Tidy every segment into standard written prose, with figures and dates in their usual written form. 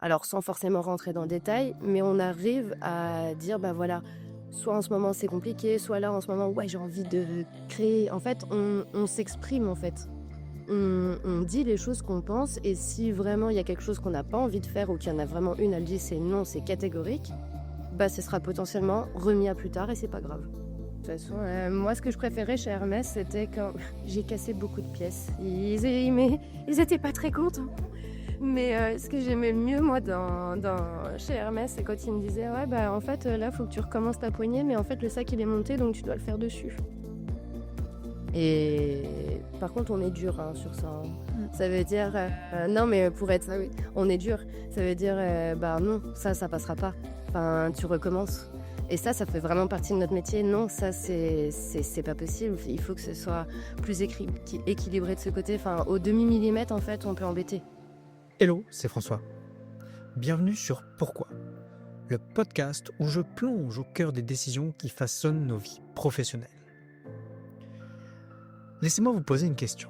Alors sans forcément rentrer dans le détail, mais on arrive à dire, bah voilà, soit en ce moment c'est compliqué, soit là en ce moment, ouais, j'ai envie de créer. En fait, on s'exprime en fait. On dit les choses qu'on pense et si vraiment il y a quelque chose qu'on n'a pas envie de faire ou qu'il y en a vraiment une, elle dit c'est non, c'est catégorique, bah ce sera potentiellement remis à plus tard et c'est pas grave. De toute façon, moi ce que je préférais chez Hermès, c'était quand j'ai cassé beaucoup de pièces. Ils étaient pas très contents. Mais ce que j'aimais le mieux, moi, chez Hermès, c'est quand ils me disaient ouais, bah en fait, là, faut que tu recommences ta poignée, mais en fait, le sac il est monté donc tu dois le faire dessus. Et par contre, on est dur hein, sur ça. Hein. Ça veut dire non, mais pour être ça, oui, on est dur. Ça veut dire bah non, ça passera pas. Enfin, tu recommences. Et ça fait vraiment partie de notre métier. Non, ça c'est pas possible. Il faut que ce soit plus équilibré de ce côté. Enfin, au demi-millimètre, en fait, on peut embêter. Hello, c'est François. Bienvenue sur Pourquoi, le podcast où je plonge au cœur des décisions qui façonnent nos vies professionnelles. Laissez-moi vous poser une question.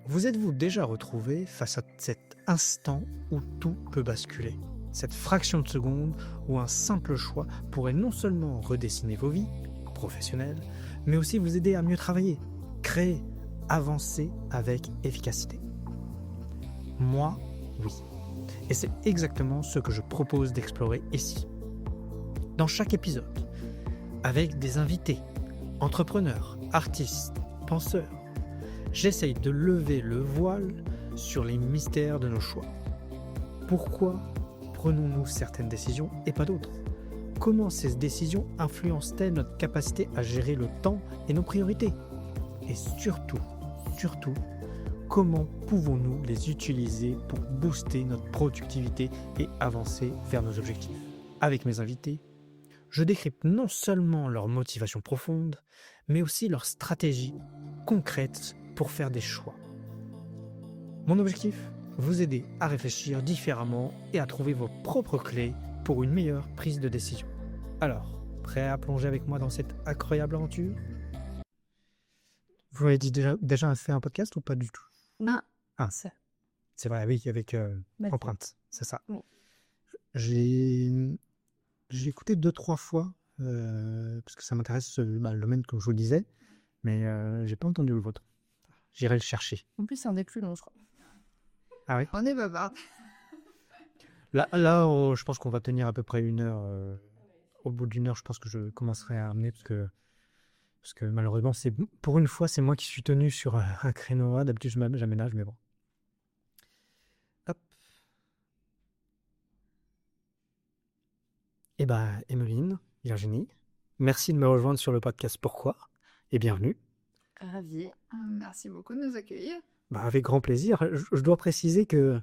Vous êtes-vous déjà retrouvé face à cet instant où tout peut basculer ? Cette fraction de seconde où un simple choix pourrait non seulement redessiner vos vies professionnelles, mais aussi vous aider à mieux travailler, créer, avancer avec efficacité. Moi, oui. Et c'est exactement ce que je propose d'explorer ici. Dans chaque épisode, avec des invités, entrepreneurs, artistes, penseurs, j'essaye de lever le voile sur les mystères de nos choix. Pourquoi prenons-nous certaines décisions et pas d'autres ? Comment ces décisions influencent-elles notre capacité à gérer le temps et nos priorités ? Et surtout, comment pouvons-nous les utiliser pour booster notre productivité et avancer vers nos objectifs ? Avec mes invités, je décrypte non seulement leur motivation profonde, mais aussi leur stratégie concrète pour faire des choix. Mon objectif ? Vous aider à réfléchir différemment et à trouver vos propres clés pour une meilleure prise de décision. Alors, prêt à plonger avec moi dans cette incroyable aventure ? Vous avez déjà fait un podcast ou pas du tout ? Non, Ah. ça. C'est vrai, oui, avec Mathieu. Empreinte, c'est ça. Oui. J'ai écouté 2-3 fois, parce que ça m'intéresse le domaine, comme je vous le disais, mais j'ai pas entendu le vôtre. J'irai le chercher. En plus, c'est un des plus longs, je crois. Ah oui ? On est bavard. Là, je pense qu'on va tenir à peu près 1 heure. Au bout d'1 heure, je pense que je commencerai à amener, parce que malheureusement, pour une fois, c'est moi qui suis tenu sur un créneau. D'habitude, j'aménage, mais bon. Hop. Eh bien, Emeline, Virginie, merci de me rejoindre sur le podcast Pourquoi et bienvenue. Ravi. Merci beaucoup de nous accueillir. Avec grand plaisir. Je dois préciser que,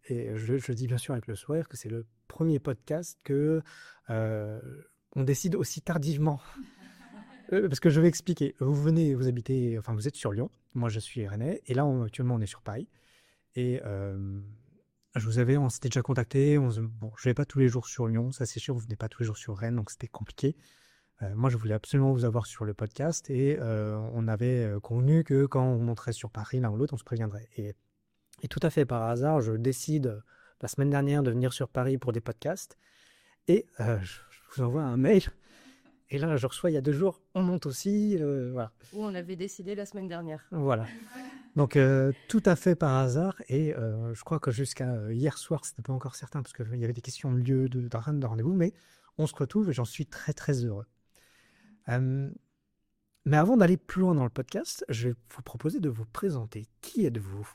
et je dis bien sûr avec le sourire, que c'est le premier podcast que on décide aussi tardivement. Parce que je vais expliquer. Vous êtes sur Lyon, moi je suis rennais, et là actuellement on est sur Paris. Et on s'était déjà contacté. Je vais pas tous les jours sur Lyon, ça c'est sûr, vous venez pas tous les jours sur Rennes, donc c'était compliqué. Moi je voulais absolument vous avoir sur le podcast et on avait convenu que quand on monterait sur Paris l'un ou l'autre, on se préviendrait. Et tout à fait par hasard, je décide la semaine dernière de venir sur Paris pour des podcasts et je vous envoie un mail. Et là, je reçois il y a 2 jours, on monte aussi, voilà. Où on l'avait décidé la semaine dernière. Voilà. Donc, tout à fait par hasard. Et je crois que jusqu'à hier soir, c'était pas encore certain parce qu'il y avait des questions de lieu, de rendez-vous, mais on se retrouve et j'en suis très, très heureux. Mais avant d'aller plus loin dans le podcast, je vais vous proposer de vous présenter. Qui êtes-vous ?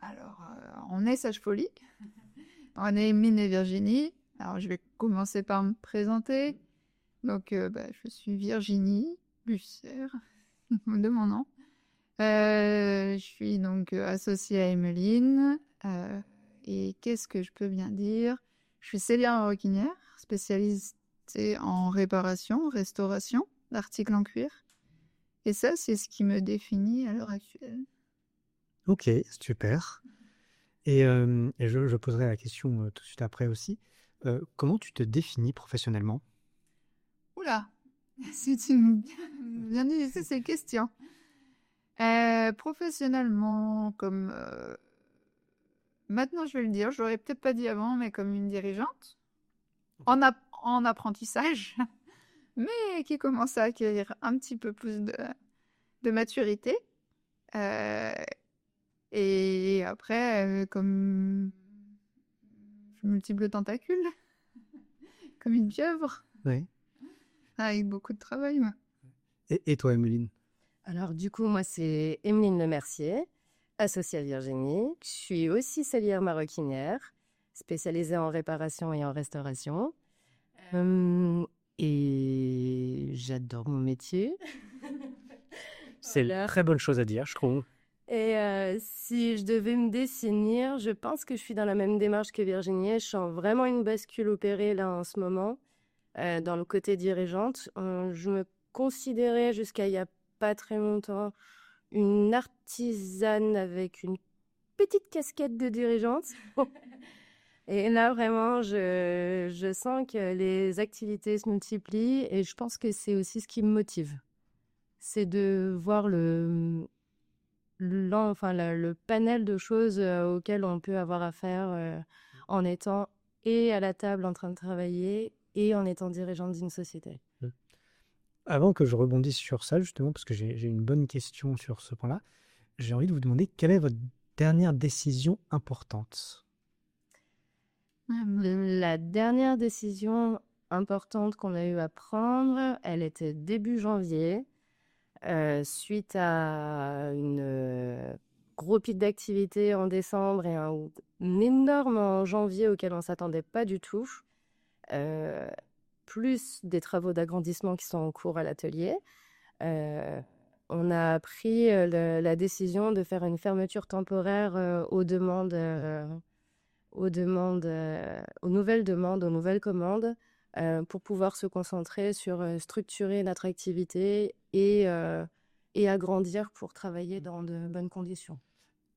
Alors, on est Sage Folie. On est Mine et Virginie. Alors, je vais commencer par me présenter. Donc, je suis Virginie Busser, de mon nom. Je suis donc associée à Emeline. Et qu'est-ce que je peux bien dire ? Je suis sellière maroquinière, spécialisée en réparation, restauration d'articles en cuir. Et ça, c'est ce qui me définit à l'heure actuelle. Ok, super. Et je poserai la question tout de suite après aussi. Comment tu te définis professionnellement ? Oula, c'est une bien difficile ces questions. Professionnellement, comme maintenant je vais le dire, je l'aurais peut-être pas dit avant, mais comme une dirigeante, en apprentissage, mais qui commence à acquérir un petit peu plus de maturité. Euh, et après, comme multiples tentacules, comme une pieuvre, Oui. avec beaucoup de travail. Ouais. Et toi, Emeline? Alors du coup, moi, c'est Emeline Lemercier, associée à Virginie. Je suis aussi sellière maroquinière, spécialisée en réparation et en restauration. Et j'adore mon métier. C'est Voilà. une très bonne chose à dire, je trouve. Et si je devais me définir, je pense que je suis dans la même démarche que Virginie. Je sens vraiment une bascule opérée là en ce moment, dans le côté dirigeante. Je me considérais jusqu'à il n'y a pas très longtemps une artisane avec une petite casquette de dirigeante. Et là, vraiment, je sens que les activités se multiplient et je pense que c'est aussi ce qui me motive. C'est de voir le panel de choses auxquelles on peut avoir affaire en étant et à la table en train de travailler et en étant dirigeante d'une société. Avant que je rebondisse sur ça, justement, parce que j'ai une bonne question sur ce point-là, j'ai envie de vous demander quelle est votre dernière décision importante? La dernière décision importante qu'on a eu à prendre, elle était début janvier, suite à une gros pic d'activité en décembre et un énorme en janvier auquel on ne s'attendait pas du tout, plus des travaux d'agrandissement qui sont en cours à l'atelier. On a pris la décision de faire une fermeture temporaire aux nouvelles demandes, aux nouvelles commandes, pour pouvoir se concentrer sur structurer notre activité et agrandir pour travailler dans de bonnes conditions.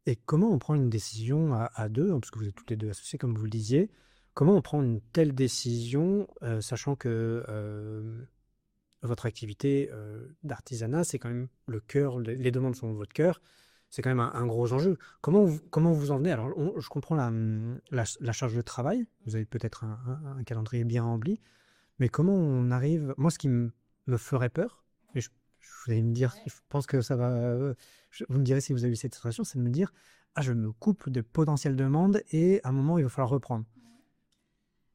Et comment on prend une décision à deux, hein, parce que vous êtes toutes les deux associées, comme vous le disiez, comment on prend une telle décision, sachant que votre activité d'artisanat, c'est quand même le cœur, les demandes sont votre cœur, c'est quand même un gros enjeu. Comment vous en venez? Alors, je comprends la charge de travail, vous avez peut-être un calendrier bien rempli, mais comment on arrive... Moi, ce qui me ferait peur, et vous allez me dire, je pense que ça va... vous me direz si vous avez eu cette sensation, c'est de me dire, ah, je me coupe de potentielles demandes et à un moment, il va falloir reprendre.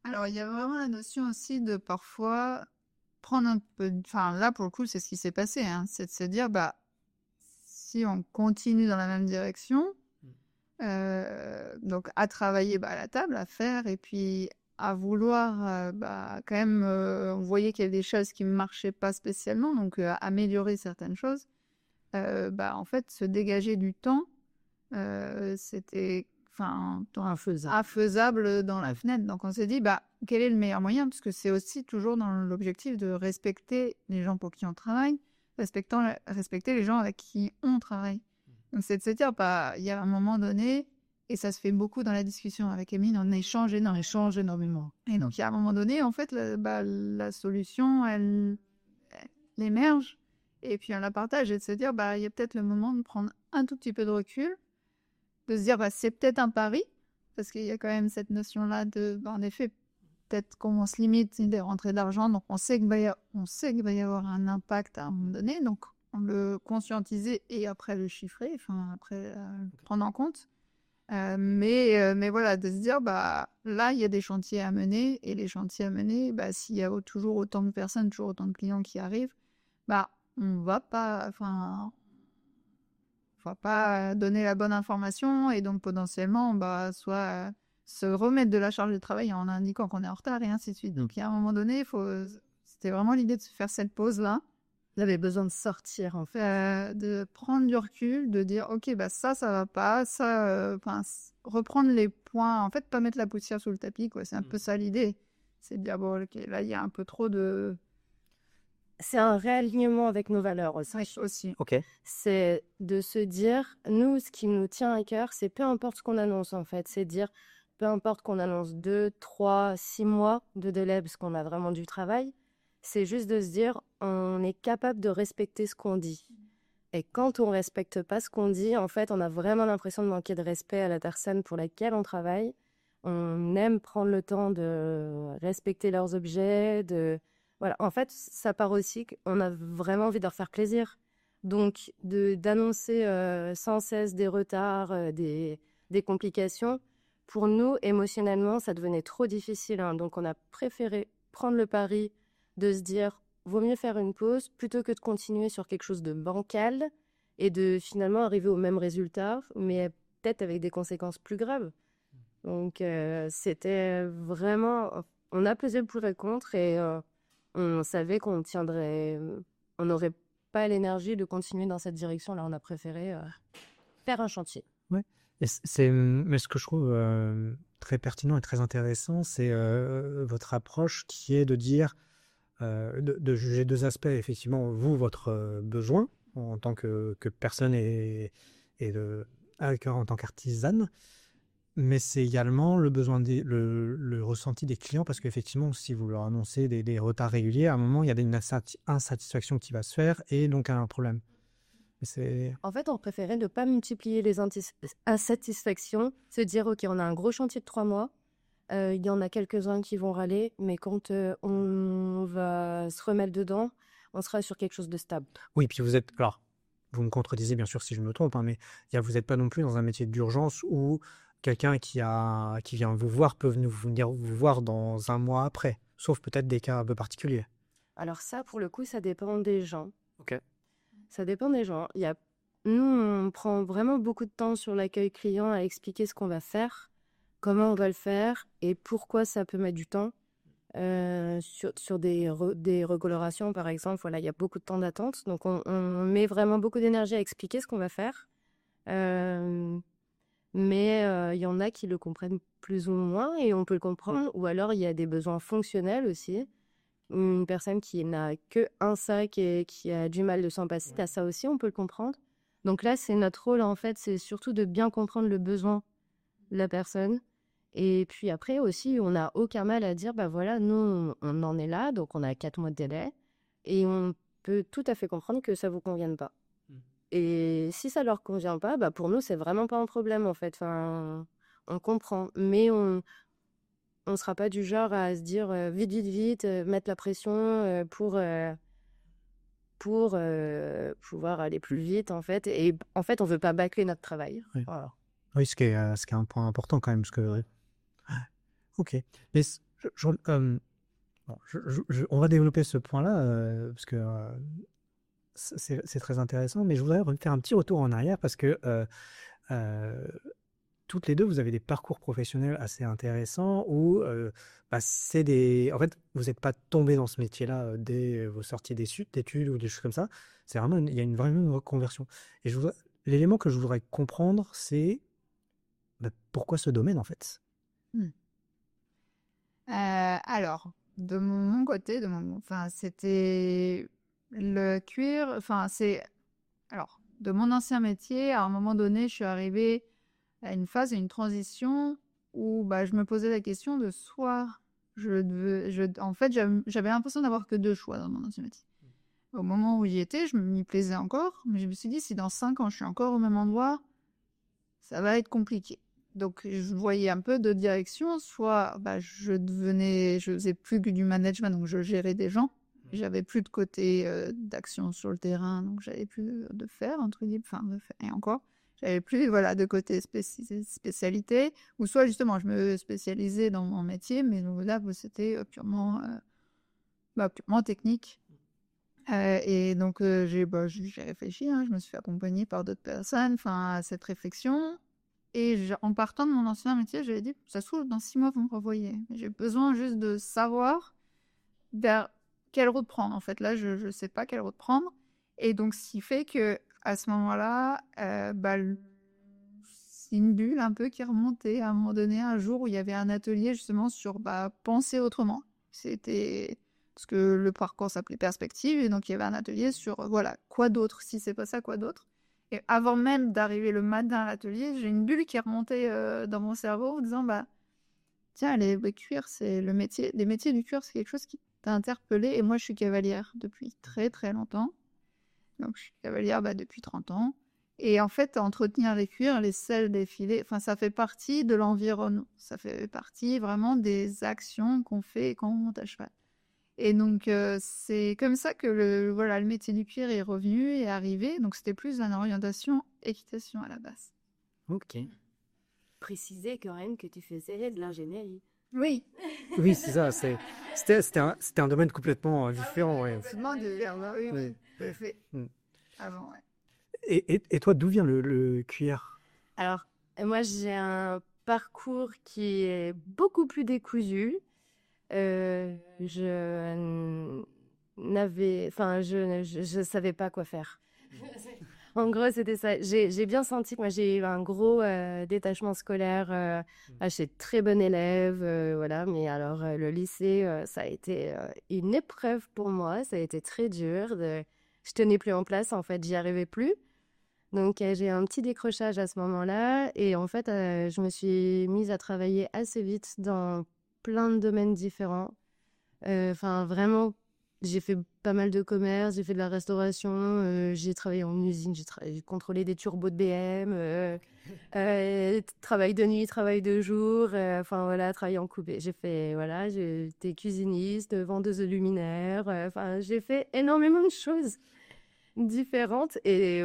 Alors, il y a vraiment la notion aussi de parfois prendre un peu... Enfin, là, pour le coup, c'est ce qui s'est passé. Hein, c'est de se dire, bah, si on continue dans la même direction, donc à travailler à la table, à faire, et puis à vouloir quand même, on voyait qu'il y avait des choses qui ne marchaient pas spécialement, donc améliorer certaines choses, en fait, se dégager du temps, c'était infaisable dans la fenêtre. Donc on s'est dit, quel est le meilleur moyen? Parce que c'est aussi toujours dans l'objectif de respecter les gens pour qui on travaille, respecter les gens avec qui on travaille. Donc c'est de se dire, il y a un moment donné, et ça se fait beaucoup dans la discussion avec Émile, on échange énormément. Et donc il y a un moment donné, en fait, la solution, elle émerge, et puis on la partage, et de se dire, il y a peut-être le moment de prendre un tout petit peu de recul, de se dire, c'est peut-être un pari, parce qu'il y a quand même cette notion-là de, en effet, peut-être qu'on se limite des rentrées d'argent, donc on sait qu'il va y avoir un impact à un moment donné, donc on le conscientiser et après le chiffrer, après le prendre en compte. Mais voilà, de se dire, là, il y a des chantiers à mener, et les chantiers à mener, s'il y a toujours autant de personnes, toujours autant de clients qui arrivent, on va pas donner la bonne information, et donc potentiellement, soit se remettre de la charge de travail en indiquant qu'on est en retard, et ainsi de suite. Donc, il y a un moment donné, c'était vraiment l'idée de se faire cette pause-là. J'avais besoin de sortir, en fait. De prendre du recul, de dire, ok, ça va pas, ça, reprendre les points, en fait, pas mettre la poussière sous le tapis, quoi. C'est un peu ça l'idée. C'est de dire, bon, ok, là, il y a un peu trop de... C'est un réalignement avec nos valeurs aussi. Ok. C'est de se dire, nous, ce qui nous tient à cœur, c'est peu importe ce qu'on annonce, en fait. C'est dire, peu importe qu'on annonce 2, 3, 6 mois de délai, parce qu'on a vraiment du travail, c'est juste de se dire, on est capable de respecter ce qu'on dit. Et quand on respecte pas ce qu'on dit, en fait, on a vraiment l'impression de manquer de respect à la personne pour laquelle on travaille. On aime prendre le temps de respecter leurs objets, voilà. En fait, ça part aussi qu'on a vraiment envie de leur faire plaisir. Donc, d'annoncer sans cesse des retards, des complications, pour nous, émotionnellement, ça devenait trop difficile, hein. Donc, on a préféré prendre le pari de se dire, vaut mieux faire une pause plutôt que de continuer sur quelque chose de bancal et de finalement arriver au même résultat, mais peut-être avec des conséquences plus graves. Donc, c'était vraiment... On a pesé le pour et le contre et on savait qu'on tiendrait... On n'aurait pas l'énergie de continuer dans cette direction-là. On a préféré faire un chantier. Ouais. Mais ce que je trouve très pertinent et très intéressant, c'est votre approche qui est de dire, de juger deux aspects. Effectivement, vous, votre besoin en tant que personne et en tant qu'artisane, mais c'est également le besoin le ressenti des clients, parce qu'effectivement, si vous leur annoncez des retards réguliers, à un moment, il y a une insatisfaction qui va se faire et donc un problème. En fait, on préférait ne pas multiplier les insatisfactions, se dire, OK, on a un gros chantier de 3 mois, il y en a quelques-uns qui vont râler, mais quand on va se remettre dedans, on sera sur quelque chose de stable. Oui, puis vous êtes... Alors, vous me contredisez bien sûr si je me trompe, hein, mais vous n'êtes pas non plus dans un métier d'urgence où quelqu'un qui vient vous voir peut venir vous voir dans un mois après, sauf peut-être des cas un peu particuliers. Alors ça, pour le coup, ça dépend des gens. Ok. Ça dépend des gens. Nous, on prend vraiment beaucoup de temps sur l'accueil client à expliquer ce qu'on va faire, comment on va le faire et pourquoi ça peut mettre du temps. Sur des recolorations, par exemple, voilà, il y a beaucoup de temps d'attente. Donc, on met vraiment beaucoup d'énergie à expliquer ce qu'on va faire. Mais il y en a qui le comprennent plus ou moins et on peut le comprendre. Ou alors, il y a des besoins fonctionnels aussi. Une personne qui n'a que un sac et qui a du mal de s'en passer, à ça aussi, on peut le comprendre. Donc là, c'est notre rôle, en fait, c'est surtout de bien comprendre le besoin de la personne. Et puis après aussi, on n'a aucun mal à dire, bah voilà, nous, on en est là, donc on a 4 mois de délai. Et on peut tout à fait comprendre que ça ne vous convienne pas. Et si ça leur convient pas, bah pour nous, c'est vraiment pas un problème, en fait. Enfin, on comprend. Mais on ne sera pas du genre à se dire vite, vite, vite, mettre la pression pour pouvoir aller plus vite, en fait. Et en fait, on veut pas bâcler notre travail. Oui. Voilà. Oui, ce qui est un point important quand même, parce que... Ok. Mais bon, on va développer ce point-là, parce que c'est très intéressant, mais je voudrais faire un petit retour en arrière, parce que toutes les deux, vous avez des parcours professionnels assez intéressants où en fait, vous n'êtes pas tombé dans ce métier-là dès vos sorties d'études ou des choses comme ça. C'est vraiment, il y a vraiment une reconversion. Et l'élément que je voudrais comprendre, c'est pourquoi ce domaine, en fait? Alors, de mon côté, enfin, c'était le cuir. Enfin, alors, de mon ancien métier, à un moment donné, je suis arrivée à une phase, une transition où bah, je me posais la question de soit en fait, j'avais l'impression d'avoir que deux choix dans mon ancien métier. Au moment où j'y étais, je m'y plaisais encore, mais je me suis dit, si dans 5 ans, je suis encore au même endroit, ça va être compliqué. Donc, je voyais un peu de direction, soit bah, je faisais plus que du management, donc je gérais des gens. J'avais plus de côté d'action sur le terrain, donc j'avais plus de faire, entre guillemets, enfin, et encore. J'avais plus, voilà, de côté spécialité, ou soit justement, je me spécialisais dans mon métier, mais là, c'était purement technique. Et donc, j'ai réfléchi, hein, je me suis fait accompagner par d'autres personnes, à cette réflexion. Et en partant de mon ancien métier, j'avais dit, ça se trouve, dans 6 mois, vous me revoyez. J'ai besoin juste de savoir vers quelle route prendre. En fait, là, je ne sais pas quelle route prendre. Et donc, ce qui fait que à ce moment-là, c'est une bulle un peu qui remontait à un moment donné, un jour où il y avait un atelier justement sur penser autrement. C'était parce que le parcours s'appelait Perspective, et donc il y avait un atelier sur voilà, quoi d'autre, si c'est pas ça, quoi d'autre. Et avant même d'arriver le matin à l'atelier, j'ai une bulle qui est remontée dans mon cerveau en disant tiens, les cuirs, c'est les métiers du cuir, c'est quelque chose qui t'a interpellé. Et moi, je suis cavalière depuis très très longtemps. Donc, je suis cavalière depuis 30 ans. Et en fait, entretenir les cuirs, les selles défilées, enfin, ça fait partie de l'environnement. Ça fait partie vraiment des actions qu'on fait quand on monte à cheval. Et donc, c'est comme ça que voilà, le métier du cuir est revenu et est arrivé. Donc, c'était plus une orientation équitation à la base. Ok. Préciser quand même que tu faisais de l'ingénierie. Oui, Oui, c'est ça. C'était un domaine complètement différent. Ouais. complètement de oui, Oui. tout à fait. Mm. Avant, ouais. Et toi, d'où vient le cuir? Alors, moi, j'ai un parcours qui est beaucoup plus décousu. Je savais pas quoi faire. En gros, c'était ça. J'ai bien senti que moi, j'ai eu un gros détachement scolaire. J'étais très bonne élève, voilà. Mais alors, le lycée, ça a été une épreuve pour moi. Ça a été très dur. Je tenais plus en place, en fait. J'y arrivais plus. Donc, j'ai eu un petit décrochage à ce moment-là. Et en fait, je me suis mise à travailler assez vite dans plein de domaines différents. Enfin, vraiment, j'ai fait pas mal de commerce, j'ai fait de la restauration, j'ai travaillé en usine, j'ai contrôlé des turbos de BM, travail de nuit, travail de jour, enfin voilà, travail en coupé. J'ai fait, voilà, j'ai été cuisiniste, vendeuse de luminaires, enfin, j'ai fait énormément de choses différentes. Et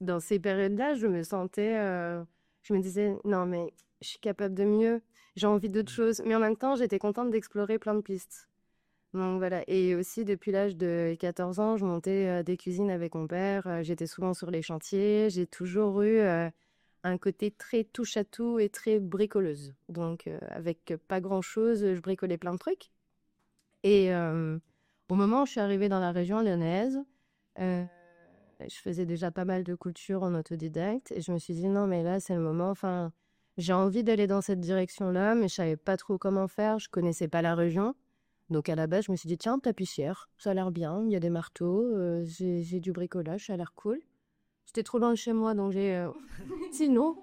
dans ces périodes-là, je me disais, non, mais je suis capable de mieux, j'ai envie d'autre chose. Mais en même temps, j'étais contente d'explorer plein de pistes. Donc voilà, et aussi depuis l'âge de 14 ans, je montais des cuisines avec mon père, j'étais souvent sur les chantiers, j'ai toujours eu un côté très touche à tout et très bricoleuse. Donc avec pas grand-chose, je bricolais plein de trucs. Et au moment où je suis arrivée dans la région lyonnaise, euh, je faisais déjà pas mal de couture en autodidacte et je me suis dit non mais là c'est le moment, enfin j'ai envie d'aller dans cette direction-là, mais je savais pas trop comment faire, je connaissais pas la région. Donc à la base, je me suis dit, tiens, tapissière, ça a l'air bien, il y a des marteaux, j'ai du bricolage, ça a l'air cool. C'était trop loin de chez moi, donc j'ai sinon.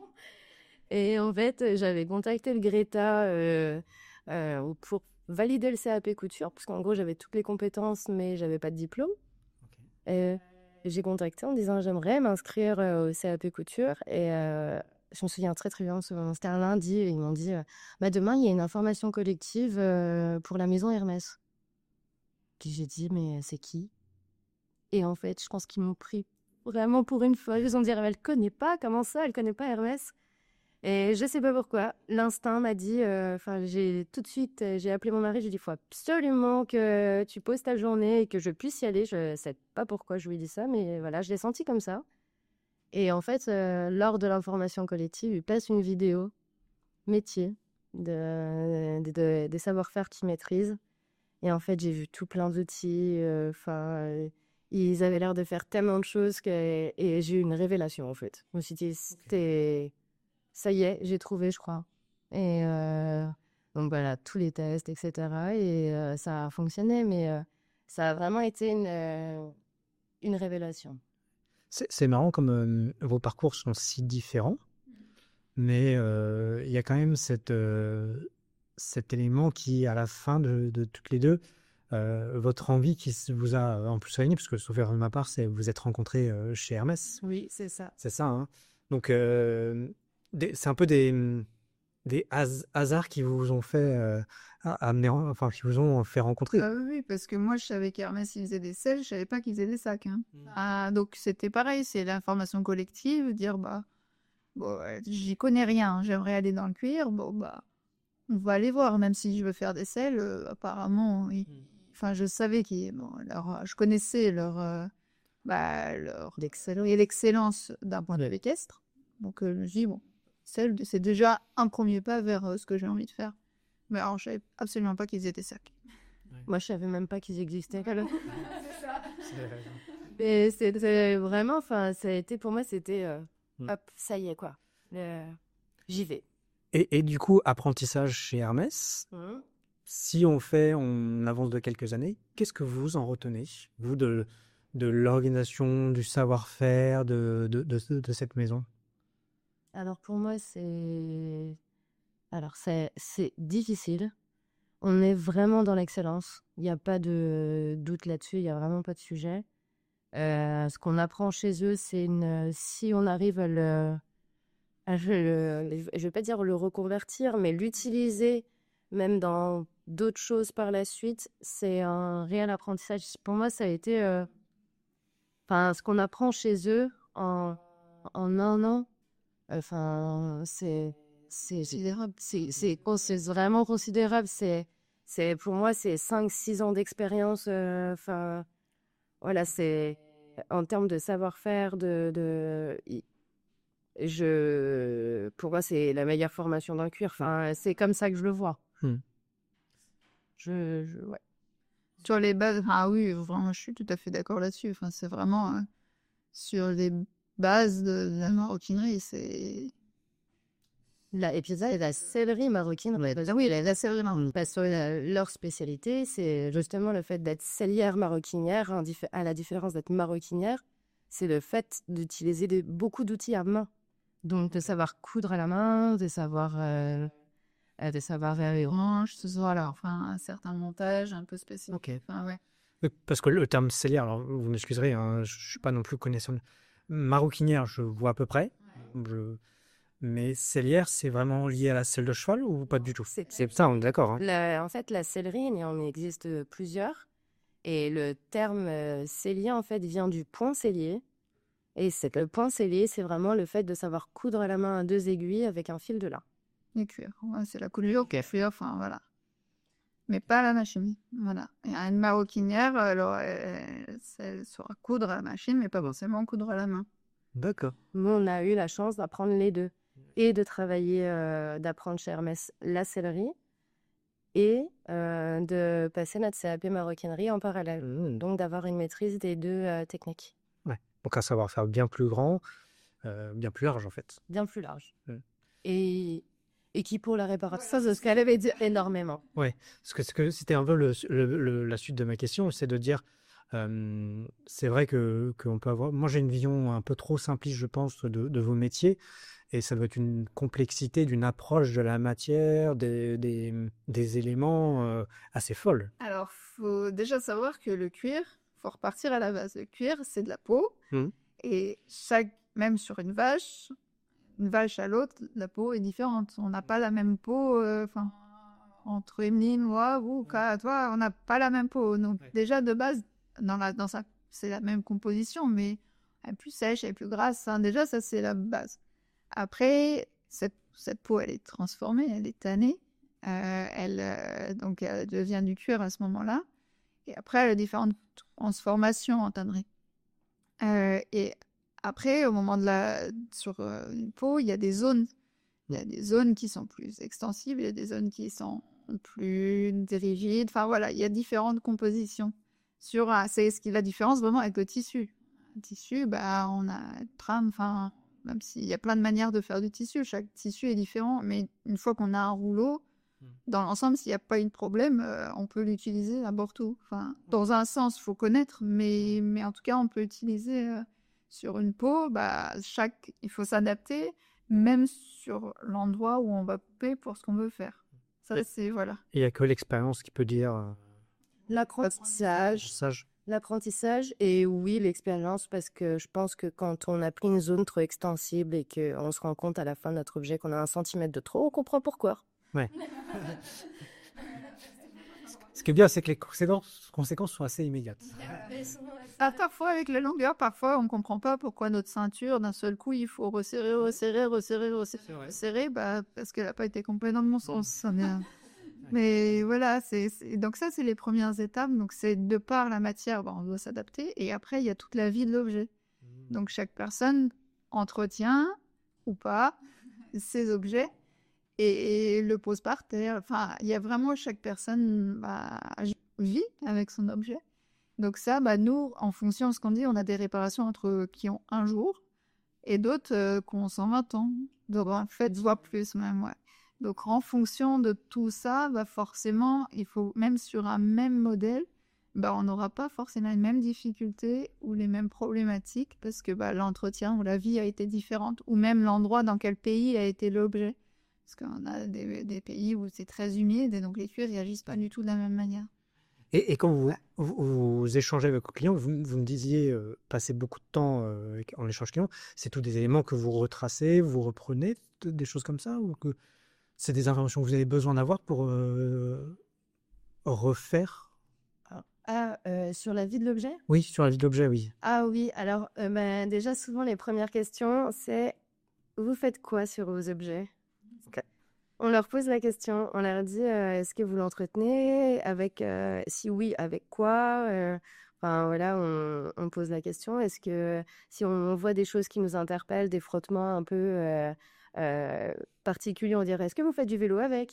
Et en fait, j'avais contacté le Greta pour valider le CAP couture, parce qu'en gros, j'avais toutes les compétences, mais j'avais pas de diplôme. Et j'ai contacté en disant, j'aimerais m'inscrire au CAP couture. Et je me souviens très très bien, c'était un lundi, et ils m'ont dit, bah, demain, il y a une information collective pour la maison Hermès. Puis j'ai dit, mais c'est qui? Et en fait, je pense qu'ils m'ont pris vraiment pour une folle. Ils ont dit, elle connaît pas, comment ça, elle connaît pas Hermès? Et je sais pas pourquoi. L'instinct m'a dit, enfin, j'ai tout de suite, j'ai appelé mon mari, j'ai dit, il faut absolument que tu poses ta journée et que je puisse y aller. Je sais pas pourquoi je lui ai dit ça, mais voilà, je l'ai senti comme ça. Et en fait, lors de l'information collective, il passe une vidéo métier des savoir-faire qu'ils maîtrisent. Et en fait, j'ai vu tout plein d'outils. Enfin, ils avaient l'air de faire tellement de choses et j'ai eu une révélation en fait. Je me suis dit, ça y est, j'ai trouvé, je crois. Et donc voilà, tous les tests, etc. Et ça a fonctionné, mais ça a vraiment été une révélation. C'est marrant comme vos parcours sont si différents, mais il y a quand même cet élément qui, à la fin de toutes les deux, votre envie qui vous a en plus réuni, parce que sauf erreur de ma part, c'est vous êtes rencontrés chez Hermès. Oui, c'est ça. C'est ça, hein. Donc, c'est un peu des hasards qui vous ont fait enfin, qui vous ont fait rencontrer. Oui, oui, parce que moi, je savais qu'Hermès, il faisait des selles, je savais pas qu'ils faisaient des sacs, hein. Donc, c'était pareil, c'est l'information collective, dire, bah, bon, ouais, j'y connais rien, j'aimerais aller dans le cuir, bon, bah, on va aller voir, même si je veux faire des selles, apparemment, enfin, je savais bon, je connaissais leur l'excellence d'un point de vue équestre. Donc, je me dis, bon, c'est déjà un premier pas vers ce que j'ai envie de faire. Mais alors, je savais absolument pas qu'ils étaient sacs. Moi, je savais même pas qu'ils existaient. C'est ça. Mais c'est vraiment, enfin, ça a été pour moi, c'était Mm. hop, ça y est quoi. J'y vais. Et du coup, apprentissage chez Hermès, si on avance de quelques années, qu'est-ce que vous en retenez, vous, de l'organisation, du savoir-faire de cette maison? Alors pour moi, c'est difficile. On est vraiment dans l'excellence. Il n'y a pas de doute là-dessus. Il n'y a vraiment pas de sujet. Ce qu'on apprend chez eux, c'est si on arrive je vais pas dire le reconvertir, mais l'utiliser même dans d'autres choses par la suite, c'est un réel apprentissage. Pour moi, ça a été, ce qu'on apprend chez eux en un an, c'est considérable. C'est vraiment considérable. Pour moi, c'est 5-6 ans d'expérience. Voilà, c'est en termes de savoir-faire, pour moi, c'est la meilleure formation d'un cuir. C'est comme ça que je le vois. Hmm. Ouais. Sur les bases, ah oui, vraiment, je suis tout à fait d'accord là-dessus. Enfin, c'est vraiment sur les bases de la maroquinerie, c'est... Et puis ça, la sellerie maroquine, oui, la sellerie maroquine. Parce que leur spécialité, c'est justement le fait d'être sellière maroquinière, à la différence d'être maroquinière, c'est le fait d'utiliser beaucoup d'outils à main. Donc, de savoir coudre à la main, de savoir faire les Branche, voilà, enfin, un certain montage un peu spécifique. Ok. Enfin, ouais. Oui, parce que le terme sellière, alors vous m'excuserez, hein, je ne suis pas non plus connaissant. Maroquinière, je vois à peu près. Mais sellière, c'est vraiment lié à la selle de cheval ou pas du tout? C'est ça, on est d'accord. Hein. En fait, la sellerie, il en existe plusieurs. Et le terme sellier, en fait, vient du point sellier. Et le point sellier, c'est vraiment le fait de savoir coudre à la main à 2 aiguilles avec un fil de lin. Les cuirs, ouais, c'est la coulure, enfin, voilà. Mais pas à la machine, voilà. Et une maroquinière, alors, elle saura coudre à la machine, mais pas forcément coudre à la main. D'accord. Nous, on a eu la chance d'apprendre les deux. Et de travailler, d'apprendre chez Hermès la sellerie et de passer notre CAP maroquinerie en parallèle. Donc, d'avoir une maîtrise des deux techniques. Ouais. Donc un savoir-faire bien plus grand, bien plus large en fait. Bien plus large. Mm. Et qui, pour la réparation, ça, c'est ce qu'elle avait dit énormément. Ouais, parce que c'était un peu la suite de ma question, c'est de dire, c'est vrai qu'on peut avoir... Moi, j'ai une vision un peu trop simpliste, je pense, de vos métiers, et ça doit être une complexité d'une approche de la matière, des éléments assez folle. Alors, faut déjà savoir que le cuir, faut repartir à la base. Le cuir, c'est de la peau, et même sur une vache à l'autre, la peau est différente. On n'a pas la même peau, entre Emeline, moi, vous, toi, on n'a pas la même peau. Donc, déjà, de base, c'est la même composition, mais elle est plus sèche, elle est plus grasse. Hein. Déjà, ça, c'est la base. Après, cette peau, elle est transformée, elle est tannée. Donc, elle devient du cuir à ce moment-là. Et après, elle a différentes transformations en tannerie. Et après, au moment sur une peau, il y a des zones. Il y a des zones qui sont plus extensibles, il y a des zones qui sont plus rigides. Enfin voilà, il y a différentes compositions. C'est ce qui est la différence vraiment avec le tissu. Le tissu, on a trame, même s'il y a plein de manières de faire du tissu, chaque tissu est différent, mais une fois qu'on a un rouleau, dans l'ensemble, s'il n'y a pas eu de problème, on peut l'utiliser n'importe où. Enfin, dans un sens, il faut connaître, mais en tout cas, on peut l'utiliser sur une peau. Il faut s'adapter, même sur l'endroit où on va couper pour ce qu'on veut faire. Ça, c'est voilà. Il n'y a que l'expérience qui peut dire... L'apprentissage et oui, l'expérience, parce que je pense que quand on a pris une zone trop extensible et qu'on se rend compte à la fin de notre objet qu'on a 1 centimètre de trop, on comprend pourquoi. Ouais. Ce qui est bien, c'est que les conséquences sont assez immédiates. Parfois, avec la longueur, on ne comprend pas pourquoi notre ceinture, d'un seul coup, il faut resserrer, parce qu'elle n'a pas été complète dans le bon sens. Mais voilà, donc ça, c'est les premières étapes. Donc, c'est de par la matière, on doit s'adapter. Et après, il y a toute la vie de l'objet. Donc, chaque personne entretient ou pas ses objets et le pose par terre. Enfin, il y a vraiment chaque personne vit avec son objet. Donc ça, nous, en fonction de ce qu'on dit, on a des réparations qui ont 1 jour et d'autres qui ont 120 ans. Donc en fait, voire plus même, ouais. Donc en fonction de tout ça, forcément, il faut, même sur un même modèle, on n'aura pas forcément les mêmes difficultés ou les mêmes problématiques parce que l'entretien ou la vie a été différente, ou même l'endroit dans quel pays a été l'objet. Parce qu'on a des pays où c'est très humide et donc les cuirs réagissent pas du tout de la même manière. Et quand vous échangez avec vos clients, vous me disiez passer beaucoup de temps en échange client, c'est tous des éléments que vous retracez, vous reprenez, des choses comme ça, ou que c'est des informations que vous avez besoin d'avoir pour refaire? Sur la vie de l'objet? Oui, sur la vie de l'objet, oui. Ah oui, alors, déjà souvent les premières questions, c'est: «Vous faites quoi sur vos objets?» Parce qu'on leur pose la question, on leur dit: «Est-ce que vous l'entretenez? Avec, si oui, avec quoi?» Enfin voilà, on pose la question. Est-ce que si on voit des choses qui nous interpellent, des frottements un peu, particuliers, on dirait: «Est-ce que vous faites du vélo avec?»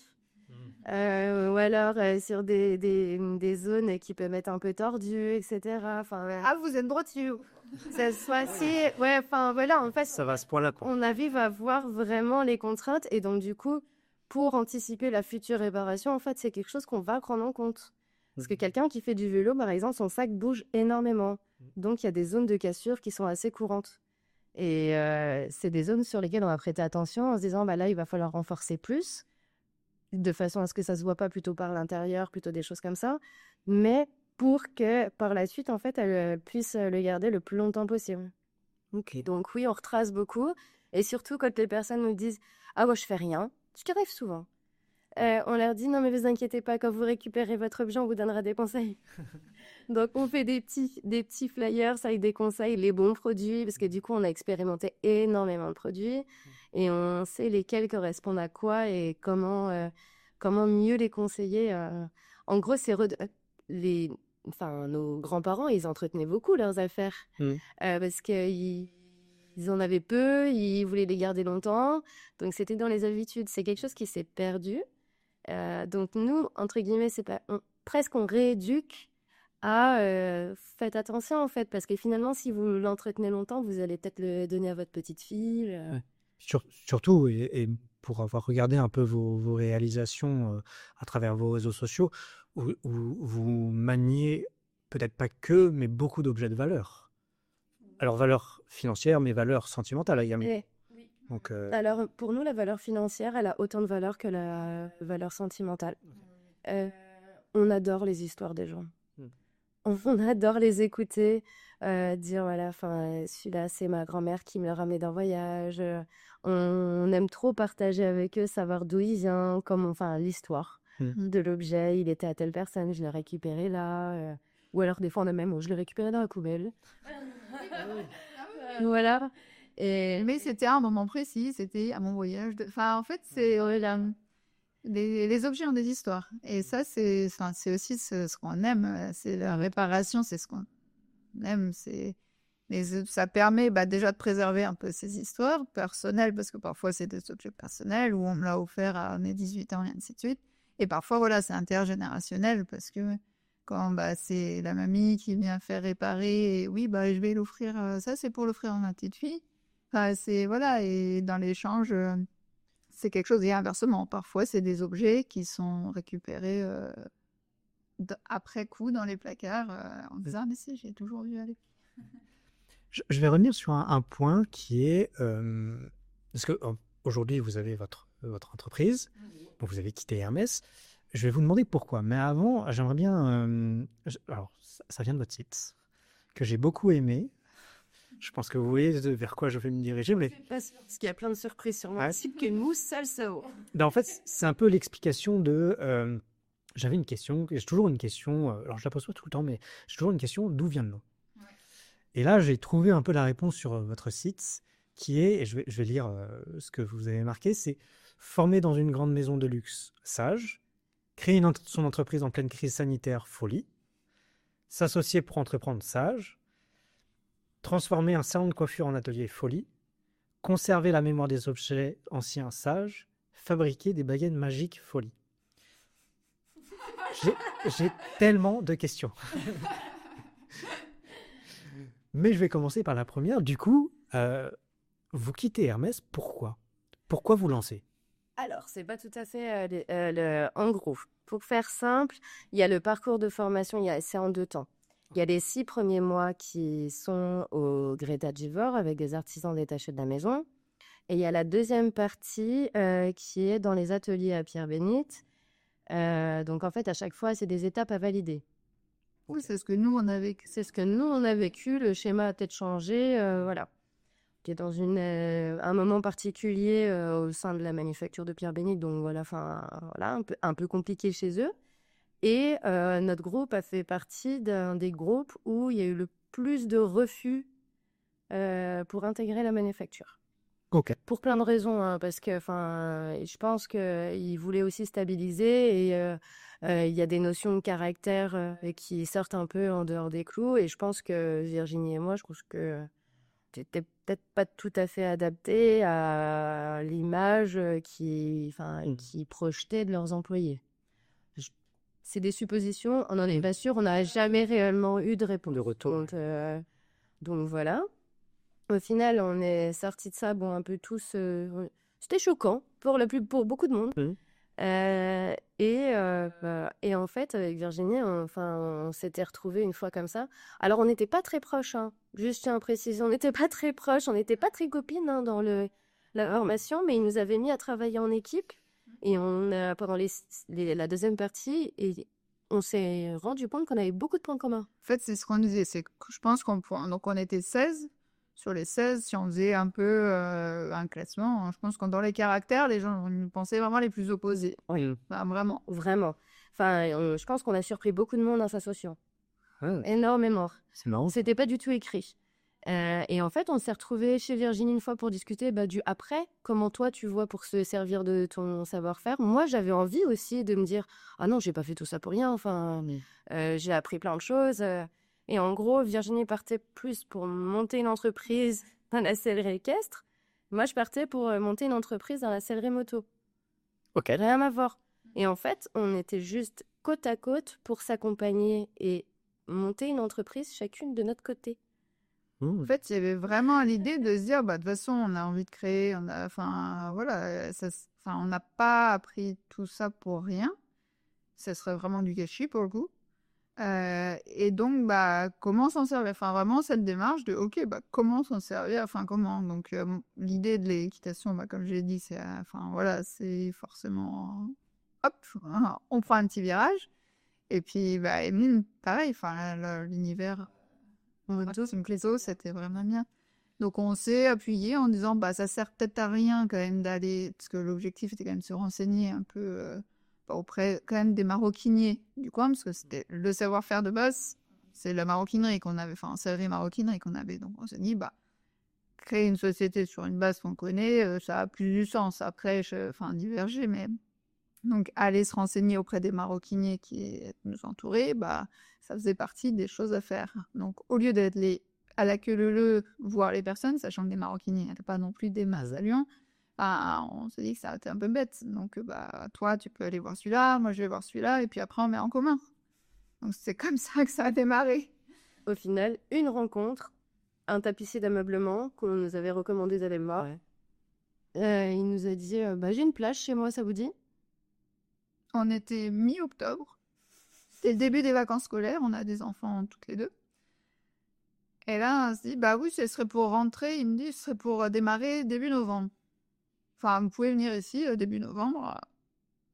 Ou alors, sur des zones qui peuvent être un peu tordues et cetera. Enfin, ouais. Ah, vous êtes droitier. Ça soit si ouais, enfin voilà, en fait, Ça va à ce point-là, quoi. on arrive à voir vraiment les contraintes et donc du coup, pour anticiper la future réparation, en fait, c'est quelque chose qu'on va prendre en compte. Parce que quelqu'un qui fait du vélo, par exemple, son sac bouge énormément. Donc il y a des zones de cassure qui sont assez courantes et c'est des zones sur lesquelles on va prêter attention en se disant: «Bah là, il va falloir renforcer plus», de façon à ce que ça se voit pas plutôt par l'intérieur, plutôt des choses comme ça, mais pour que par la suite, en fait, elle puisse le garder le plus longtemps possible. Ok. Donc oui, on retrace beaucoup et surtout quand les personnes nous disent: «Ah moi je fais rien», ce qui arrive souvent. On leur dit: «Non mais vous inquiétez pas, quand vous récupérez votre objet, on vous donnera des conseils». Donc on fait des petits flyers avec des conseils, les bons produits, parce que du coup on a expérimenté énormément de produits et on sait lesquels correspondent à quoi et comment mieux les conseiller. En gros, c'est les, enfin nos grands-parents, ils entretenaient beaucoup leurs affaires parce qu'ils ils en avaient peu, ils voulaient les garder longtemps, donc c'était dans les habitudes. C'est quelque chose qui s'est perdu. Donc nous, entre guillemets, c'est pas presque on rééduque à faites attention en fait, parce que finalement, si vous l'entretenez longtemps, vous allez peut-être le donner à votre petite fille. Ouais. Surtout, et pour avoir regardé un peu vos réalisations à travers vos réseaux sociaux, où vous maniez peut-être pas que, mais beaucoup d'objets de valeur. Alors, valeur financière, mais valeur sentimentale également. Et Donc, alors, pour nous, la valeur financière, elle a autant de valeur que la valeur sentimentale. On adore les histoires des gens. On adore les écouter, dire voilà, enfin, celui-là, c'est ma grand-mère qui me l'a ramené d'un voyage. On aime trop partager avec eux, savoir d'où il vient, enfin, l'histoire de l'objet. Il était à telle personne, je l'ai récupéré là. Ou alors, des fois, on a même, je l'ai récupéré dans la poubelle. Voilà. Mais c'était à un moment précis, c'était à mon voyage. Enfin, en fait, c'est les objets ont des histoires. Et ça, c'est aussi ce qu'on aime. C'est la réparation, c'est ce qu'on aime. Ça permet déjà de préserver un peu ces histoires personnelles, parce que parfois, c'est des objets personnels où on me l'a offert à mes 18 ans et ainsi de suite. Et parfois, voilà, c'est intergénérationnel, parce que quand c'est la mamie qui vient faire réparer, et oui, je vais l'offrir, ça, c'est pour l'offrir à ma petite fille. Enfin, voilà, et dans l'échange, c'est quelque chose, et inversement, parfois, c'est des objets qui sont récupérés après coup dans les placards, en disant: «Ah, mais si, j'ai toujours vu aller». je vais revenir sur un point qui est, parce que aujourd'hui, vous avez votre entreprise, donc vous avez quitté Hermès. Je vais vous demander pourquoi. Mais avant, j'aimerais bien... alors, ça vient de votre site, que j'ai beaucoup aimé. Je pense que vous voyez vers quoi je vais me diriger. Mais... Parce qu'il y a plein de surprises sur mon site qu'une mousse salsao. En fait, c'est un peu l'explication de... j'avais une question, j'ai toujours une question, alors je la pose pas tout le temps, mais j'ai toujours une question, d'où vient le nom? Et là, j'ai trouvé un peu la réponse sur votre site, qui est, et je vais lire ce que vous avez marqué, c'est « Formé dans une grande maison de luxe, sage ». Créer son entreprise en pleine crise sanitaire, folie. S'associer pour entreprendre, sage. Transformer un salon de coiffure en atelier, folie. Conserver la mémoire des objets anciens, sage. Fabriquer des baguettes magiques, folie. J'ai tellement de questions. Mais je vais commencer par la première. Du coup, vous quittez Hermès, pourquoi? Pourquoi vous lancez? Alors, c'est pas tout à fait en gros. Pour faire simple, il y a le parcours de formation, c'est en 2 temps. Il y a les 6 premiers mois qui sont au Greta Givor avec des artisans détachés de la maison. Et il y a la deuxième partie qui est dans les ateliers à Pierre-Bénite. Donc en fait, à chaque fois, c'est des étapes à valider. Oui, c'est ce que nous, on a vécu. C'est ce que nous, on a vécu. Le schéma a peut-être changé. Voilà. Qui est dans un moment particulier au sein de la manufacture de Pierre Bénite. Donc voilà, voilà, un peu compliqué chez eux. Et notre groupe a fait partie d'un des groupes où il y a eu le plus de refus pour intégrer la manufacture. Ok. Pour plein de raisons, hein, parce que je pense qu'ils voulaient aussi stabiliser et il y a des notions de caractère qui sortent un peu en dehors des clous. Et je pense que Virginie et moi, je trouve que c'était peut-être pas tout à fait adapté à l'image qui projetait de leurs employés. C'est des suppositions, on n'en est pas sûr, on n'a jamais réellement eu de réponse. De retour. Donc voilà. Au final, on est sortis de ça, bon, un peu tous. C'était choquant pour beaucoup de monde. Mhm. Et en fait, avec Virginie, on s'était retrouvés une fois comme ça. Alors, on n'était pas très proches, hein. Juste, je tiens à préciser, on n'était pas très proches, on n'était pas très copines hein, dans la formation, mais ils nous avaient mis à travailler en équipe. Et pendant la deuxième partie, et on s'est rendu compte qu'on avait beaucoup de points communs. En fait, c'est ce qu'on disait. C'est que je pense donc on était 16. Sur les 16, si on faisait un peu un classement, je pense que dans les caractères, les gens nous pensaient vraiment les plus opposés. Oui. Enfin, vraiment. Vraiment. Je pense qu'on a surpris beaucoup de monde en s'associant. Ah, Énormément. c'est marrant. C'était pas du tout écrit. Et en fait, on s'est retrouvés chez Virginie une fois pour discuter du après. Comment toi, tu vois pour se servir de ton savoir-faire. Moi, j'avais envie aussi de me dire « Ah non, j'ai pas fait tout ça pour rien. J'ai appris plein de choses. Et en gros, Virginie partait plus pour monter une entreprise dans la sellerie équestre. Moi, je partais pour monter une entreprise dans la sellerie moto. Ok. Rien à voir. Et en fait, on était juste côte à côte pour s'accompagner et monter une entreprise chacune de notre côté. En fait, il y avait vraiment l'idée de se dire, de toute façon, on a envie de créer, voilà, on n'a pas appris tout ça pour rien. Ça serait vraiment du gâchis pour le coup. Et donc, comment s'en servir? Enfin, vraiment, cette démarche de, ok, comment s'en servir? Enfin, comment? Donc, l'idée de l'équitation, comme j'ai dit, c'est, voilà, c'est forcément, hop, on prend un petit virage. Et puis, Emeline, pareil, l'univers Simpleso, c'était vraiment bien. Donc, on s'est appuyé en disant, ça sert peut-être à rien quand même d'aller, parce que l'objectif était quand même de se renseigner un peu auprès quand même des maroquiniers du coin, parce que c'était le savoir-faire de base, c'est la maroquinerie qu'on avait, sellerie maroquinerie qu'on avait. Donc, on s'est dit, créer une société sur une base qu'on connaît, ça a plus du sens. Après, diverger, mais donc aller se renseigner auprès des maroquiniers qui nous entouraient, ça faisait partie des choses à faire. Donc, au lieu d'être à la queue leu voir les personnes, sachant que des maroquiniers n'étaient pas non plus des masses à Lyon, on s'est dit que ça était un peu bête. Donc, toi, tu peux aller voir celui-là, moi, je vais voir celui-là, et puis après, on met en commun. Donc, c'est comme ça que ça a démarré. Au final, une rencontre, un tapissier d'ameublement qu'on nous avait recommandé d'aller voir. Ouais. Il nous a dit j'ai une plage chez moi, ça vous dit? On était mi-octobre. C'était le début des vacances scolaires. On a des enfants toutes les deux. Et là, on se dit, oui, ce serait pour rentrer. Il me dit, ce serait pour démarrer début novembre. Enfin, vous pouvez venir ici début novembre.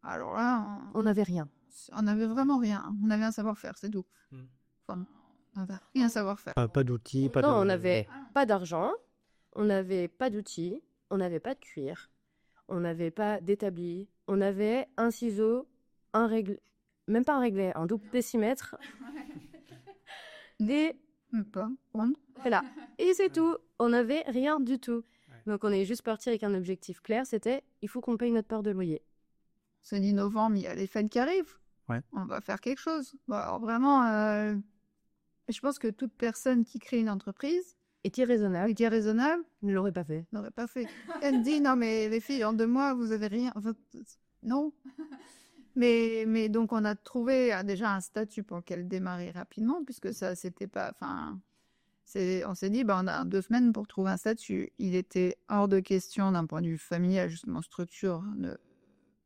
Alors là, on n'avait rien. On n'avait vraiment rien. On avait un savoir-faire, c'est tout. Enfin, on n'avait rien à savoir-faire. Pas d'outils, pas Non, de... on n'avait pas d'argent, on n'avait pas d'outils, on n'avait pas de cuir, on n'avait pas d'établi, on avait un ciseau, même pas un réglet, un double décimètre, voilà. Et c'est tout, on n'avait rien du tout. Donc on est juste parti avec un objectif clair, c'était il faut qu'on paye notre part de loyer. On s'est dit novembre, il y a les fêtes qui arrivent. Ouais. On va faire quelque chose. Alors vraiment, je pense que toute personne qui crée une entreprise est irraisonnable, ne l'aurait pas fait. Elle dit non mais les filles, en 2 mois vous avez rien. Enfin, non. Mais donc on a trouvé déjà un statut pour qu'elle démarre rapidement, puisque ça c'était pas. On s'est dit on a 2 semaines pour trouver un statut. Il était hors de question d'un point de vue familial, justement structure, ne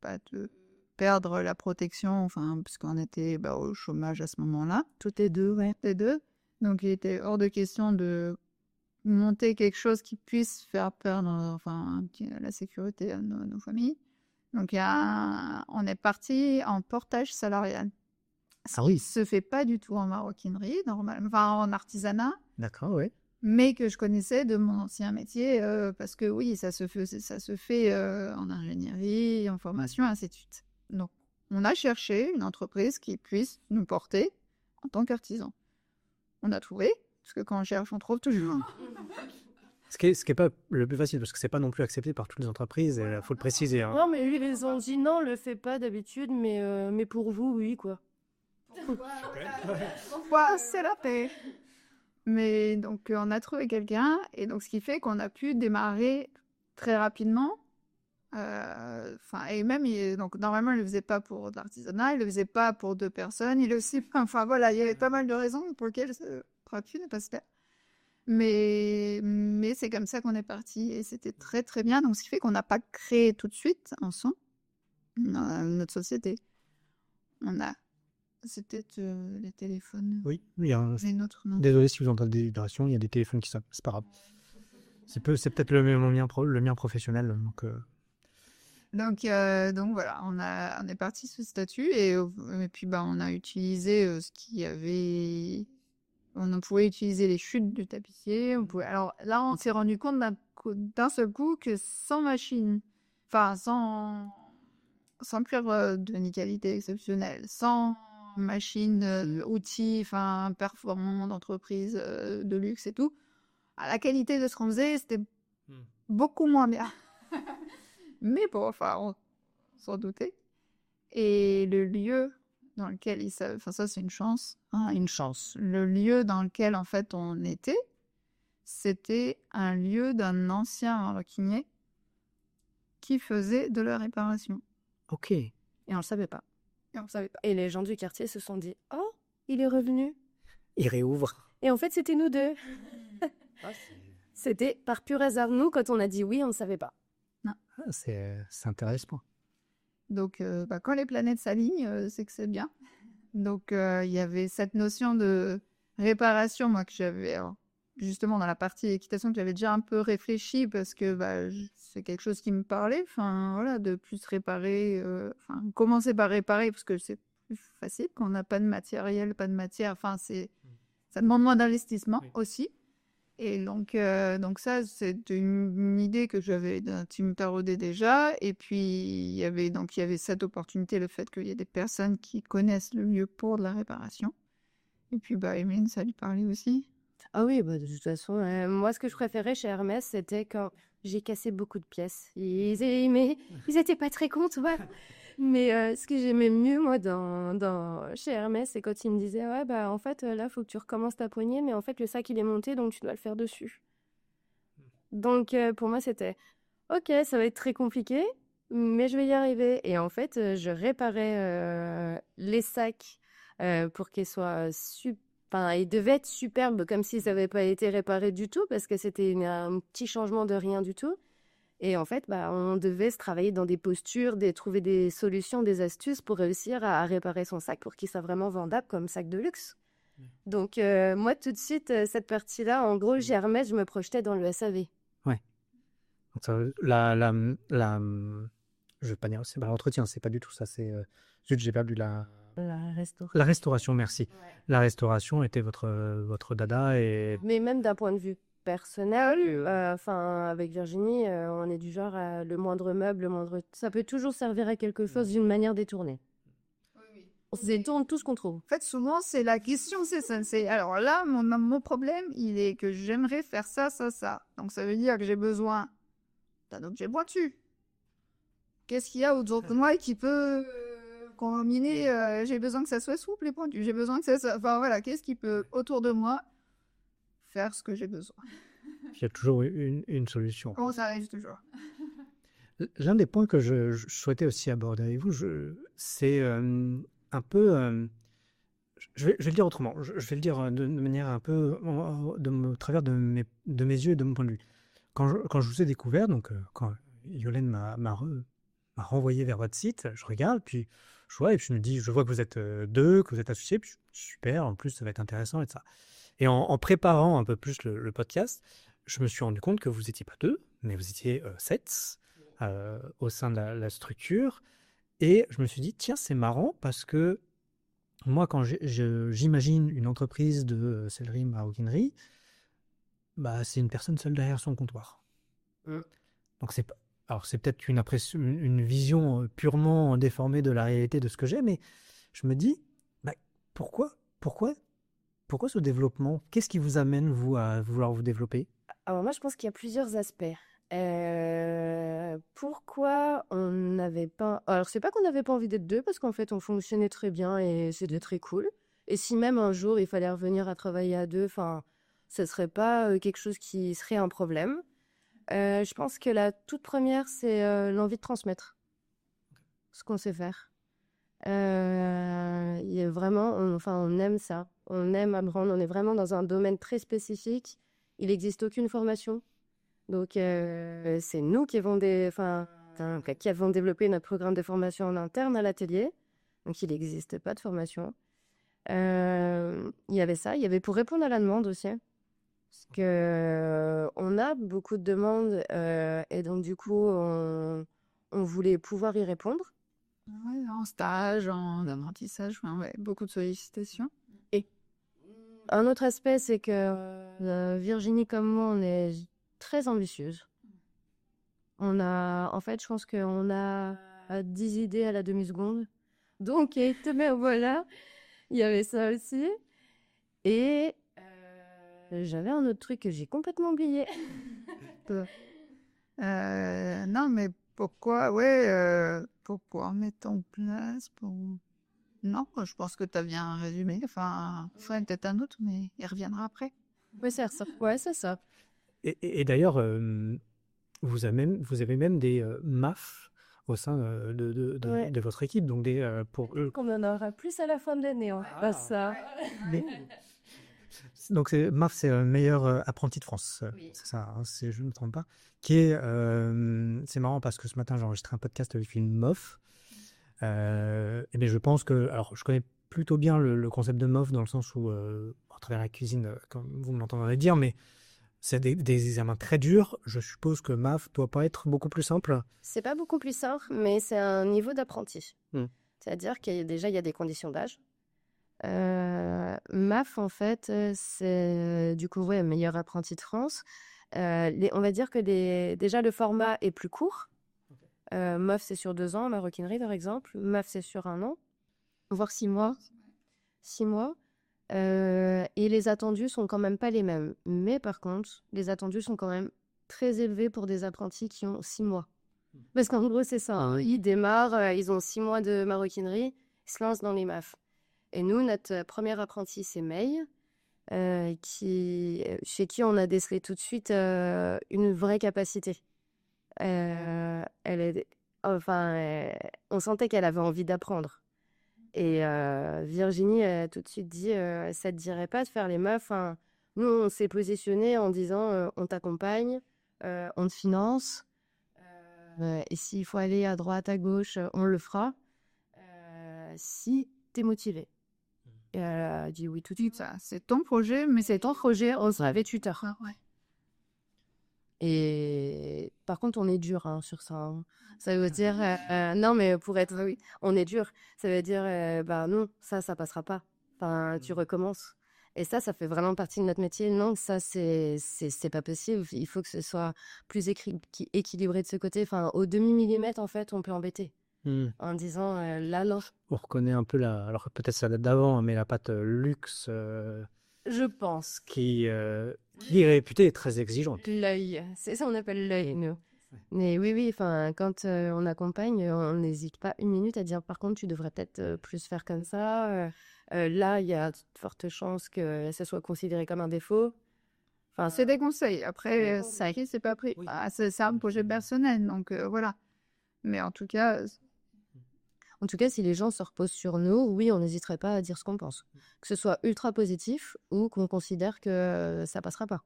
pas de perdre la protection, puisqu'on était au chômage à ce moment-là. Toutes les deux, ouais. Les deux. Donc, il était hors de question de monter quelque chose qui puisse faire perdre la sécurité à nos familles. Donc, on est parti en portage salarial. Ce Ah qui oui. se fait pas du tout en maroquinerie, normalement, enfin en artisanat, D'accord, ouais. mais que je connaissais de mon ancien métier, parce que oui, ça se fait en ingénierie, en formation, ainsi de suite. Donc, on a cherché une entreprise qui puisse nous porter en tant qu'artisan. On a trouvé, parce que quand on cherche, on trouve toujours. Ce qui est pas le plus facile, parce que c'est pas non plus accepté par toutes les entreprises, il faut le préciser. Hein. Non, mais lui, ils ont dit non, le fait pas d'habitude, mais pour vous, oui, quoi. Pourquoi c'est la paix? Mais donc, on a trouvé quelqu'un, et donc ce qui fait qu'on a pu démarrer très rapidement. Enfin, et même, donc normalement, il le faisait pas pour de l'artisanat, il le faisait pas pour 2 personnes, il le faisait pas, enfin voilà, il y avait pas mal de raisons pour lesquelles ce trapu n'est pas se faire. Mais c'est comme ça qu'on est parti, et c'était très très bien. Donc, ce qui fait qu'on n'a pas créé tout de suite ensemble notre société. On a, c'était les téléphones, Oui, il y a les nôtres, non. désolé si vous entendez des vibrations, il y a des téléphones qui sonnent, c'est pas grave. C'est peut-être le mien professionnel. Donc voilà, on est parti sur ce statut, et puis bah, on a utilisé ce qu'il y avait. On pouvait utiliser les chutes du tapissier. Alors là, on s'est rendu compte d'un seul coup que sans machine, enfin sans cuivre de qualité exceptionnelle, sans machine, outils, enfin performants d'entreprise de luxe et tout, la qualité de ce qu'on faisait, c'était beaucoup moins bien. Mais bon, enfin, on s'en doutait. Et le lieu dans lequel enfin ça c'est une chance, hein, une chance. Le lieu dans lequel en fait on était, c'était un lieu d'un ancien maroquinier qui faisait de la réparation. Ok. Et on le savait pas. Et les gens du quartier se sont dit, oh, il est revenu. Il réouvre. Et en fait, c'était nous deux. C'était par pur hasard. Nous, quand on a dit oui, on ne savait pas. C'est intéressant. Donc, bah, quand les planètes s'alignent, c'est que c'est bien. Donc, il y avait cette notion de réparation, moi, que j'avais, alors, justement, dans la partie équitation, que j'avais déjà un peu réfléchi, parce que bah, c'est quelque chose qui me parlait. Enfin, voilà, de plus réparer, enfin, commencer par réparer, parce que c'est plus facile quand on n'a pas de matériel, pas de matière. Enfin, ça demande moins d'investissement aussi. Et donc ça, c'est une idée que j'avais d'un petit me taraudait déjà. Et puis, il y avait cette opportunité, le fait qu'il y ait des personnes qui connaissent le lieu pour de la réparation. Et puis, bah, Emeline, ça lui parlait aussi. Ah oui, bah, de toute façon, moi, ce que je préférais chez Hermès, c'était quand j'ai cassé beaucoup de pièces. Ils étaient pas très contents. Mais ce que j'aimais mieux, moi, chez Hermès, c'est quand ils me disaient, ouais, bah, en fait, là, faut que tu recommences ta poignée, mais en fait, le sac, il est monté, donc tu dois le faire dessus. Donc, pour moi, c'était, ok, ça va être très compliqué, mais je vais y arriver. Et en fait, je réparais les sacs pour qu'ils soient Enfin, ils devaient être superbes, comme s'ils n'avaient pas été réparés du tout, parce que c'était un petit changement de rien du tout. Et en fait, bah, on devait se travailler dans des postures, trouver des solutions, des astuces pour réussir à réparer son sac pour qu'il soit vraiment vendable comme sac de luxe. Donc, moi, tout de suite, cette partie-là, en gros, chez Hermès, je me projetais dans le SAV. Ouais. Donc, je vais pas dire, c'est pas l'entretien, c'est pas du tout ça. Zut, j'ai perdu la restauration, merci. Ouais. La restauration était votre dada Mais même d'un point de vue personnel, enfin, avec Virginie, on est du genre le moindre meuble, ça peut toujours servir à quelque chose d'une manière détournée. Oui. On se détourne tout ce qu'on trouve. En fait, souvent, c'est la question, c'est ça. Alors là, mon problème, il est que j'aimerais faire ça, ça, ça. Donc, ça veut dire que j'ai besoin d'un objet pointu. Qu'est-ce qu'il y a autour de moi qui peut combiner j'ai besoin que ça soit souple et pointu. J'ai besoin que ça soit... Enfin, voilà, qu'est-ce qui peut, autour de moi, faire ce que j'ai besoin. il y a toujours une solution. On s'arrive toujours. L'un des points que je souhaitais aussi aborder avec vous, c'est un peu... je vais le dire autrement. Je vais le dire de manière un peu au travers de mes yeux et de mon point de vue. Quand je vous ai découvert, donc quand Yolène m'a renvoyé vers votre site, je regarde, puis je vois, et puis je me dis, je vois que vous êtes deux, que vous êtes associés, puis super, en plus ça va être intéressant et ça. Et en préparant un peu plus le podcast, je me suis rendu compte que vous n'étiez pas deux, mais vous étiez 7 au sein de la structure. Et je me suis dit, tiens, c'est marrant parce que moi, quand j'imagine une entreprise de sellerie maroquinerie, bah, c'est une personne seule derrière son comptoir. Mm. Donc alors c'est peut-être une vision purement déformée de la réalité de ce que j'ai, mais je me dis, bah, pourquoi, pourquoi, pourquoi ce développement? Qu'est-ce qui vous amène, vous, à vouloir vous développer? Alors moi, je pense qu'il y a plusieurs aspects. Pourquoi on n'avait pas... Alors, c'est pas qu'on n'avait pas envie d'être deux, parce qu'en fait, on fonctionnait très bien et c'était très cool. Et si même un jour, il fallait revenir à travailler à deux, enfin, ce serait pas quelque chose qui serait un problème. Je pense que la toute première, c'est l'envie de transmettre ce qu'on sait faire. Il y a vraiment, on aime ça. On aime apprendre. On est vraiment dans un domaine très spécifique. Il n'existe aucune formation. Donc, c'est nous qui qui avons développé notre programme de formation en interne à l'atelier. Donc, il n'existe pas de formation. Il y avait ça. Il y avait pour répondre à la demande aussi. Parce que on a beaucoup de demandes et donc, du coup, on voulait pouvoir y répondre. Ouais, en stage, en apprentissage, enfin, ouais, beaucoup de sollicitations. Et un autre aspect, c'est que Virginie comme moi, on est très ambitieuse. En fait, je pense qu'on a 10 idées à la demi-seconde. Donc, voilà, il y avait ça aussi. Et j'avais un autre truc que j'ai complètement oublié. Non, mais pourquoi mettre en place Non, je pense que tu as bien résumé. Enfin, il faudrait peut-être un autre, mais il reviendra après. Oui, c'est ça. Ouais, c'est ça. Et d'ailleurs, vous avez même des MAF au sein Ouais. de votre équipe, donc pour eux. Qu'on en aura plus à la fin de l'année, on fera ça. Donc MAF, c'est meilleur apprenti de France, Oui. c'est ça, hein, si je ne me trompe pas. C'est marrant parce que ce matin j'ai enregistré un podcast avec une MOF. Et bien je pense que, alors je connais plutôt bien le concept de MOF dans le sens où, à travers la cuisine, comme vous me l'entendrez dire, mais c'est des examens très durs. Je suppose que MAF doit pas être beaucoup plus simple. C'est pas beaucoup plus simple, mais c'est un niveau d'apprenti. Hmm. C'est-à-dire qu'il y a déjà, il y a des conditions d'âge. MAF, en fait, c'est du coup, ouais, meilleur apprenti de France. On va dire que déjà, le format est plus court. MOF, c'est sur 2 ans, maroquinerie, par exemple. MAF, c'est sur 1 an, voire 6 mois. 6 mois. Et les attendus sont quand même pas les mêmes. Mais par contre, les attendus sont quand même très élevés pour des apprentis qui ont 6 mois. Parce qu'en gros, c'est ça, hein. Ils démarrent, ils ont 6 mois de maroquinerie, ils se lancent dans les MAF. Et nous, notre premier apprenti, c'est May, chez qui on a décelé tout de suite une vraie capacité. On sentait qu'elle avait envie d'apprendre. Et Virginie a tout de suite dit, ça te dirait pas de faire les MAF, hein. Nous, on s'est positionné en disant, on t'accompagne, on te finance. Et s'il faut aller à droite, à gauche, on le fera. Si t'es motivé. Et elle a dit oui tout de suite. Ça, c'est ton projet, mais C'est ton projet, on sera tuteur. Ah, ouais. Et par contre, on est dur hein, sur ça, hein. Ça veut dire, non, mais pour être, oui, on est dur. Ça veut dire, bah non, ça passera pas. Enfin, tu recommences. Et ça fait vraiment partie de notre métier. Non, ça, c'est pas possible. Il faut que ce soit plus équilibré de ce côté. Enfin, au demi-millimètre, en fait, on peut embêter. En disant, là, non. On reconnaît un peu alors peut-être ça date d'avant, mais la pâte luxe Je pense. qui est réputée très exigeante. L'œil, c'est ça on appelle l'œil, nous. Mais oui, enfin, quand on accompagne, on n'hésite pas une minute à dire par contre, tu devrais peut-être plus faire comme ça. Là, il y a de fortes chances que ça soit considéré comme un défaut. Enfin, C'est des conseils. Après, conseils. ça c'est pas pris. Oui. Ah, c'est un projet personnel, donc voilà. Mais en tout cas, si les gens se reposent sur nous, oui, on n'hésiterait pas à dire ce qu'on pense. Que ce soit ultra positif ou qu'on considère que ça passera pas.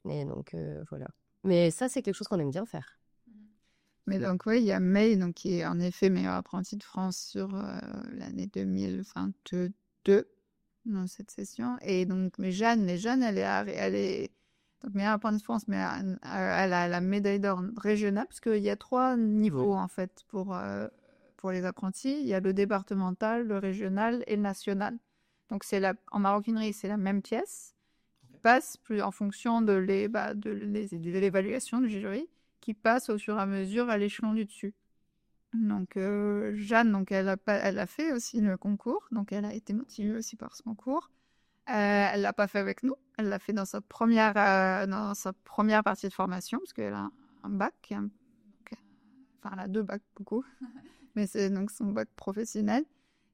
Et donc, voilà. Mais ça, c'est quelque chose qu'on aime bien faire. mais donc oui, il y a May, donc, qui est en effet meilleur apprenti de France sur l'année 2022 dans cette session. Et donc, mais Jeanne, elle est donc meilleure apprenti de France, mais elle a la médaille d'or régionale, parce qu'il y a 3 niveaux en fait pour pour les apprentis, il y a le départemental, le régional et le national. Donc en maroquinerie, c'est la même pièce, qui passe en fonction de l'évaluation du jury, qui passe au fur et à mesure à l'échelon du dessus. Donc Jeanne, donc elle a fait aussi le concours, donc elle a été motivée aussi par ce concours. Elle l'a pas fait avec nous, elle l'a fait dans sa première partie de formation, parce qu'elle a un bac, enfin elle a 2 bacs beaucoup, mais c'est donc son bac professionnel.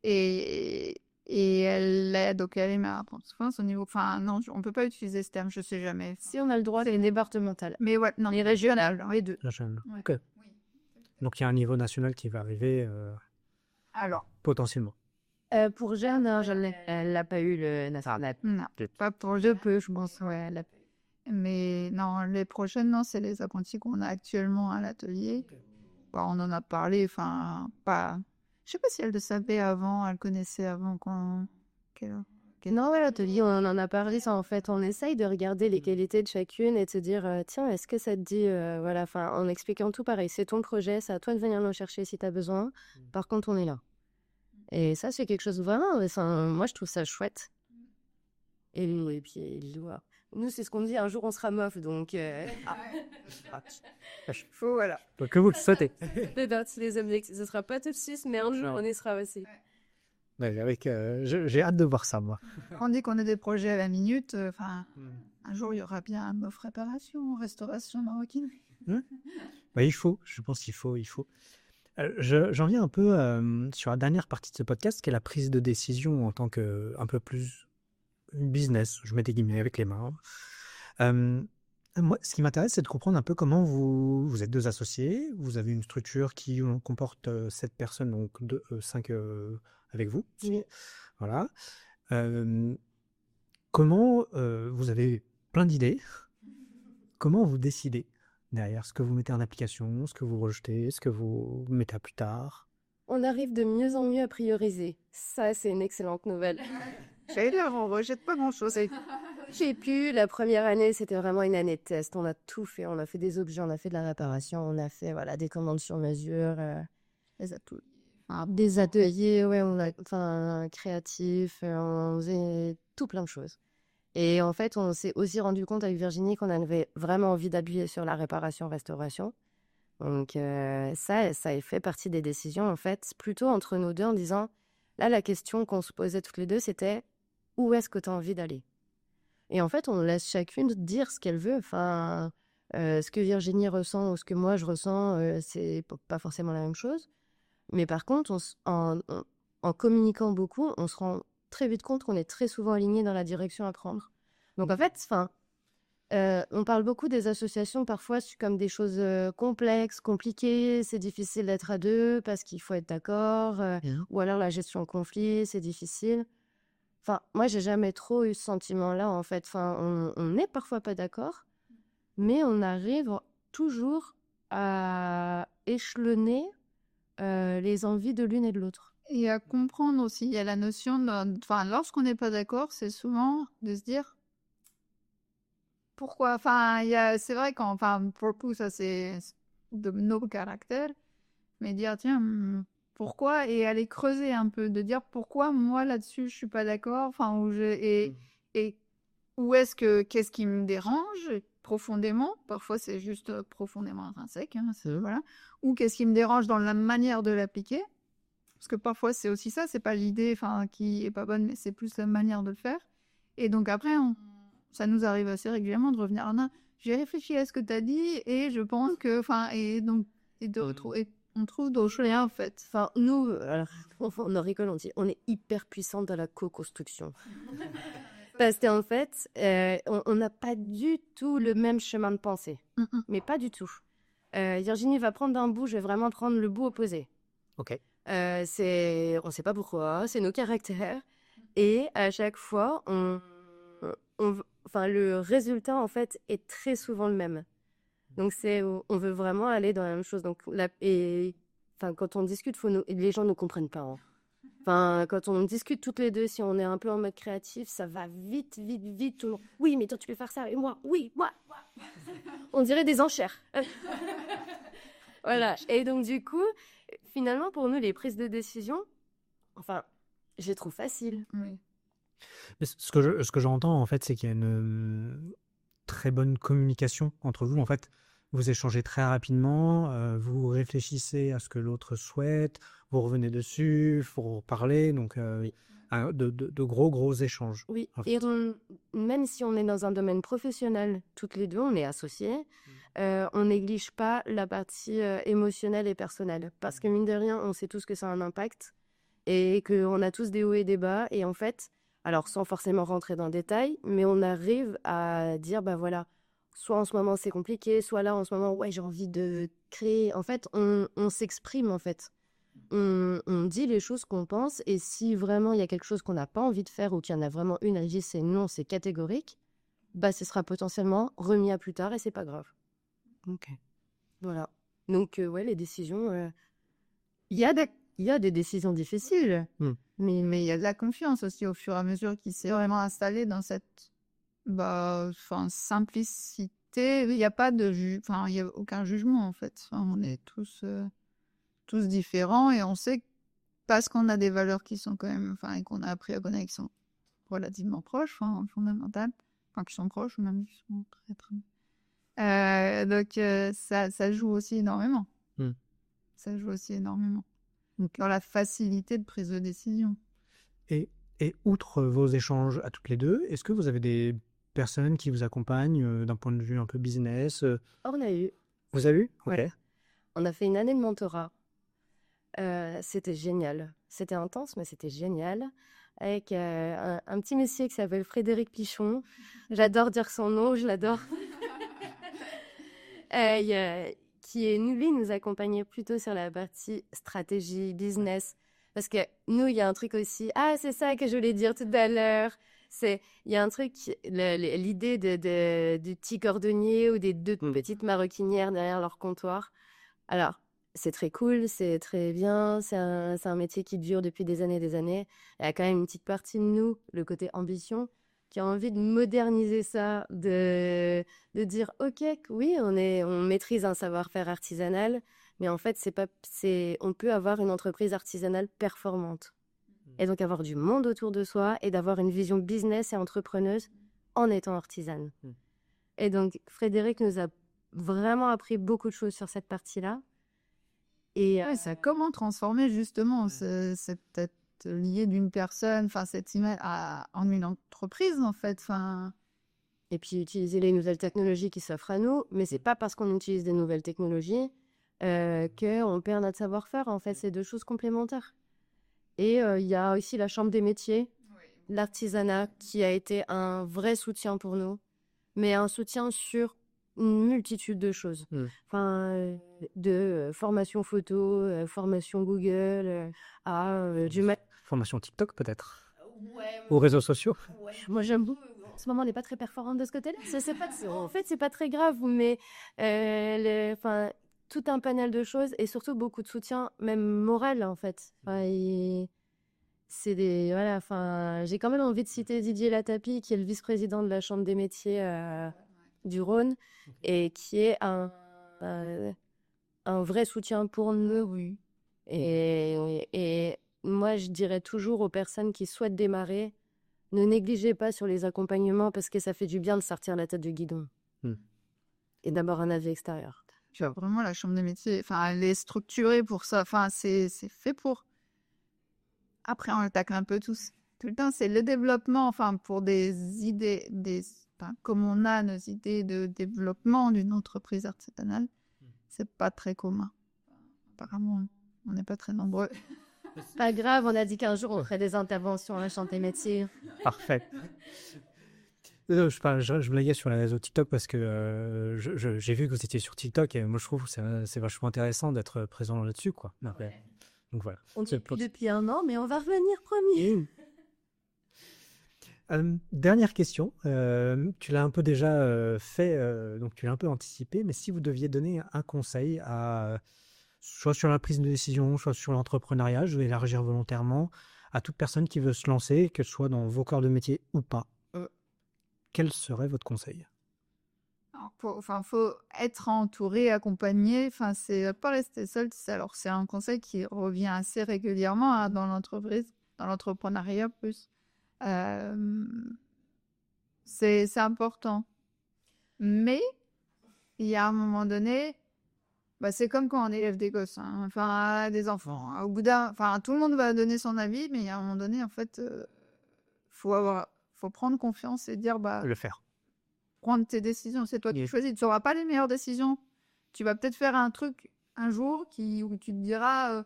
Et elle est ma au niveau, enfin non, on peut pas utiliser ce terme, je sais jamais. Si on a le droit, c'est départemental. Mais ouais, non, Les régionales, les deux. Régional. Ouais. Ok. Donc il y a un niveau national qui va arriver Alors, potentiellement. Pour Jeanne, elle n'a pas eu le national. non, pas pour je peux, je pense, ouais. Elle a pas eu. Mais non, les prochaines, non, c'est les apprentis qu'on a actuellement à l'atelier. Bah, on en a parlé, enfin, pas. Je sais pas si elle le savait avant, elle connaissait avant Non, ouais, l'atelier, on en a parlé. Ça, en fait, on essaye de regarder les qualités de chacune et de se dire, tiens, est-ce que ça te dit, voilà, enfin, en expliquant tout pareil, c'est ton projet, c'est à toi de venir nous chercher si tu as besoin. Par contre, on est là. Et ça, c'est quelque chose vraiment, moi, je trouve ça chouette. Et puis, nous, c'est ce qu'on dit, un jour, on sera meuf, donc... Faut, voilà. Que vous le souhaitez. les objectifs, ce sera pas tout de suite, mais un jour, on y sera aussi. Ouais, j'ai hâte de voir ça, moi. On dit qu'on a des projets à la minute, enfin, un jour, il y aura bien meuf réparation, restauration, maroquinerie. Bah, je pense qu'il faut. J'en viens un peu sur la dernière partie de ce podcast, qui est la prise de décision en tant que un peu plus business, je mets des guillemets avec les mains. Moi, ce qui m'intéresse, c'est de comprendre un peu comment vous êtes 2 associés, vous avez une structure qui comporte 7 personnes, donc 5 avec vous. Oui. Voilà. Comment vous avez plein d'idées, comment vous décidez derrière ce que vous mettez en application, ce que vous rejetez, ce que vous mettez à plus tard? On arrive de mieux en mieux à prioriser. Ça, c'est une excellente nouvelle. J'allais dire, on rejette pas grand-chose. J'ai pu, la première année, c'était vraiment une année de test. On a tout fait. On a fait des objets, on a fait de la réparation, on a fait des commandes sur mesure, des ateliers, créatifs, on faisait tout plein de choses. Et en fait, on s'est aussi rendu compte avec Virginie qu'on avait vraiment envie d'appuyer sur la réparation-restauration. Donc ça a fait partie des décisions, en fait, plutôt entre nous deux en disant, là, la question qu'on se posait toutes les deux, c'était où est-ce que tu as envie d'aller? Et en fait, on laisse chacune dire ce qu'elle veut. Enfin, ce que Virginie ressent ou ce que moi je ressens, c'est pas forcément la même chose. Mais par contre, en communiquant beaucoup, on se rend très vite compte qu'on est très souvent alignés dans la direction à prendre. Donc en fait, on parle beaucoup des associations parfois comme des choses complexes, compliquées, c'est difficile d'être à 2 parce qu'il faut être d'accord, ou alors la gestion de conflit, c'est difficile. Enfin, moi, j'ai jamais trop eu ce sentiment-là, en fait. Enfin, on n'est parfois pas d'accord, mais on arrive toujours à échelonner les envies de l'une et de l'autre. Et à comprendre aussi, il y a la notion enfin, lorsqu'on n'est pas d'accord, c'est souvent de se dire pourquoi. Enfin, c'est vrai pour le coup, ça c'est de nos caractères, mais dire tiens, pourquoi, et aller creuser un peu, de dire pourquoi moi là-dessus je suis pas d'accord, enfin, et où qu'est-ce qui me dérange profondément, parfois c'est juste profondément intrinsèque, voilà, ou qu'est-ce qui me dérange dans la manière de l'appliquer. Parce que parfois, c'est aussi ça, c'est pas l'idée qui est pas bonne, mais c'est plus la manière de le faire. Et donc après, ça nous arrive assez régulièrement de revenir en j'ai réfléchi à ce que tu as dit et je pense que... on trouve d'autres liens, en fait. Enfin, nous, alors, on en rigole, on dit, on est hyper puissante dans la co-construction. Parce qu'en fait, on n'a pas du tout le même chemin de pensée. Mais pas du tout. Virginie va prendre d'un bout, je vais vraiment prendre le bout opposé. Ok. On ne sait pas pourquoi, c'est nos caractères. Et à chaque fois, le résultat, en fait, est très souvent le même. Donc, on veut vraiment aller dans la même chose. Donc, quand on discute, les gens ne comprennent pas. Enfin, quand on discute toutes les deux, si on est un peu en mode créatif, ça va vite, vite, vite. Tout le monde, oui, mais toi, tu peux faire ça. Et moi, oui, moi. On dirait des enchères. Voilà. Et donc, du coup, finalement, pour nous, les prises de décision, enfin, je les trouve faciles. Oui. Mais ce que j'entends, en fait, c'est qu'il y a une très bonne communication entre vous. En fait, vous échangez très rapidement, vous réfléchissez à ce que l'autre souhaite, vous revenez dessus, faut parler, donc Oui. de gros échanges. Oui, en et fait. même si on est dans un domaine professionnel, toutes les deux, on est associés, on néglige pas la partie émotionnelle et personnelle. Parce que mine de rien, on sait tous que ça a un impact et qu'on a tous des hauts et des bas. Et en fait, alors sans forcément rentrer dans le détail, mais on arrive à dire, bah voilà, soit en ce moment c'est compliqué, soit là en ce moment, ouais, j'ai envie de créer. En fait, on s'exprime en fait. On dit les choses qu'on pense, et si vraiment il y a quelque chose qu'on n'a pas envie de faire ou qu'il y en a vraiment une, elle dit c'est non, c'est catégorique, bah ce sera potentiellement remis à plus tard et c'est pas grave. Ok. Voilà. Donc ouais, les décisions, il y a des décisions difficiles, Mais il y a de la confiance aussi au fur et à mesure qui s'est vraiment installée dans cette simplicité. Il n'y a pas de il y a aucun jugement en fait. Enfin, on est tous différents et on sait que parce qu'on a des valeurs qui sont quand même, et qu'on a appris à connaître, qui sont relativement proches, fondamentales, qui sont proches ou même qui sont très très. Donc ça joue aussi énormément. Ça joue aussi énormément. Donc dans la facilité de prise de décision. Et outre vos échanges à toutes les deux, est-ce que vous avez des personnes qui vous accompagnent d'un point de vue un peu business On a eu. Vous avez eu? Ok. Ouais. On a fait une année de mentorat. C'était génial. C'était intense, mais c'était génial. Avec un petit monsieur qui s'appelle Frédéric Pichon. J'adore dire son nom, je l'adore. Lui, nous accompagnait plutôt sur la partie stratégie, business. Parce que nous, il y a un truc aussi. Ah, c'est ça que je voulais dire tout à l'heure. Il y a un truc, l'idée du petit cordonnier ou des deux petites maroquinières derrière leur comptoir. Alors, c'est très cool, c'est très bien, c'est un métier qui dure depuis des années et des années. Il y a quand même une petite partie de nous, le côté ambition, qui a envie de moderniser ça, de dire, ok, oui, on maîtrise un savoir-faire artisanal, mais en fait, on peut avoir une entreprise artisanale performante. Et donc avoir du monde autour de soi et d'avoir une vision business et entrepreneuse en étant artisane. Et donc, Frédéric nous a vraiment appris beaucoup de choses sur cette partie-là. Et Ça, comment transformer justement cette liée d'une personne, cette image en une entreprise en fait. Et puis utiliser les nouvelles technologies qui s'offrent à nous, mais c'est pas parce qu'on utilise des nouvelles technologies qu'on perd notre savoir-faire. En fait, c'est deux choses complémentaires. Et il y a aussi la Chambre des métiers, l'artisanat, qui a été un vrai soutien pour nous, mais un soutien sur une multitude de choses. De formation photo, formation Google, Formation TikTok peut-être? Aux réseaux sociaux? Moi, j'aime beaucoup. En ce moment, on n'est pas très performante de ce côté-là. En fait, c'est pas très grave, mais tout un panel de choses et surtout beaucoup de soutien, même moral, en fait. J'ai quand même envie de citer Didier Latapi, qui est le vice-président de la Chambre des métiers du Rhône et qui est un vrai soutien pour nous. Oui. Et moi, je dirais toujours aux personnes qui souhaitent démarrer, ne négligez pas sur les accompagnements parce que ça fait du bien de sortir la tête du guidon et d'avoir un avis extérieur. Tu vois, vraiment, la Chambre des métiers, elle est structurée pour ça. C'est fait pour. Après, on le tacle un peu tous. Tout le temps, c'est le développement, pour des idées, comme on a nos idées de développement d'une entreprise artisanale, c'est pas très commun. Apparemment, on n'est pas très nombreux. Pas grave, on a dit qu'un jour on ferait des interventions à la Chambre des métiers. Parfait. Je blaguais sur les réseaux TikTok parce que j'ai vu que vous étiez sur TikTok et moi je trouve que c'est vachement intéressant d'être présent là-dessus, quoi. Donc voilà. On dit plus depuis un an, mais on va revenir, promis. Dernière question. Tu l'as un peu déjà fait, donc tu l'as un peu anticipé, mais si vous deviez donner un conseil soit sur la prise de décision, soit sur l'entrepreneuriat, je vais élargir volontairement, à toute personne qui veut se lancer, que ce soit dans vos corps de métier ou pas, quel serait votre conseil? Alors, faut être entouré, accompagné. Enfin, c'est pas rester seul. Alors, c'est un conseil qui revient assez régulièrement hein, dans l'entreprise, dans l'entrepreneuriat plus. Euh, c'est important. Mais il y a un moment donné, c'est comme quand on élève des gosses, hein, enfin des enfants. Au bout tout le monde va donner son avis, mais il y a un moment donné, en fait, faut prendre confiance et dire Le faire. prendre tes décisions. C'est toi qui choisis. Tu n'auras pas les meilleures décisions. Tu vas peut-être faire un truc un jour où tu te diras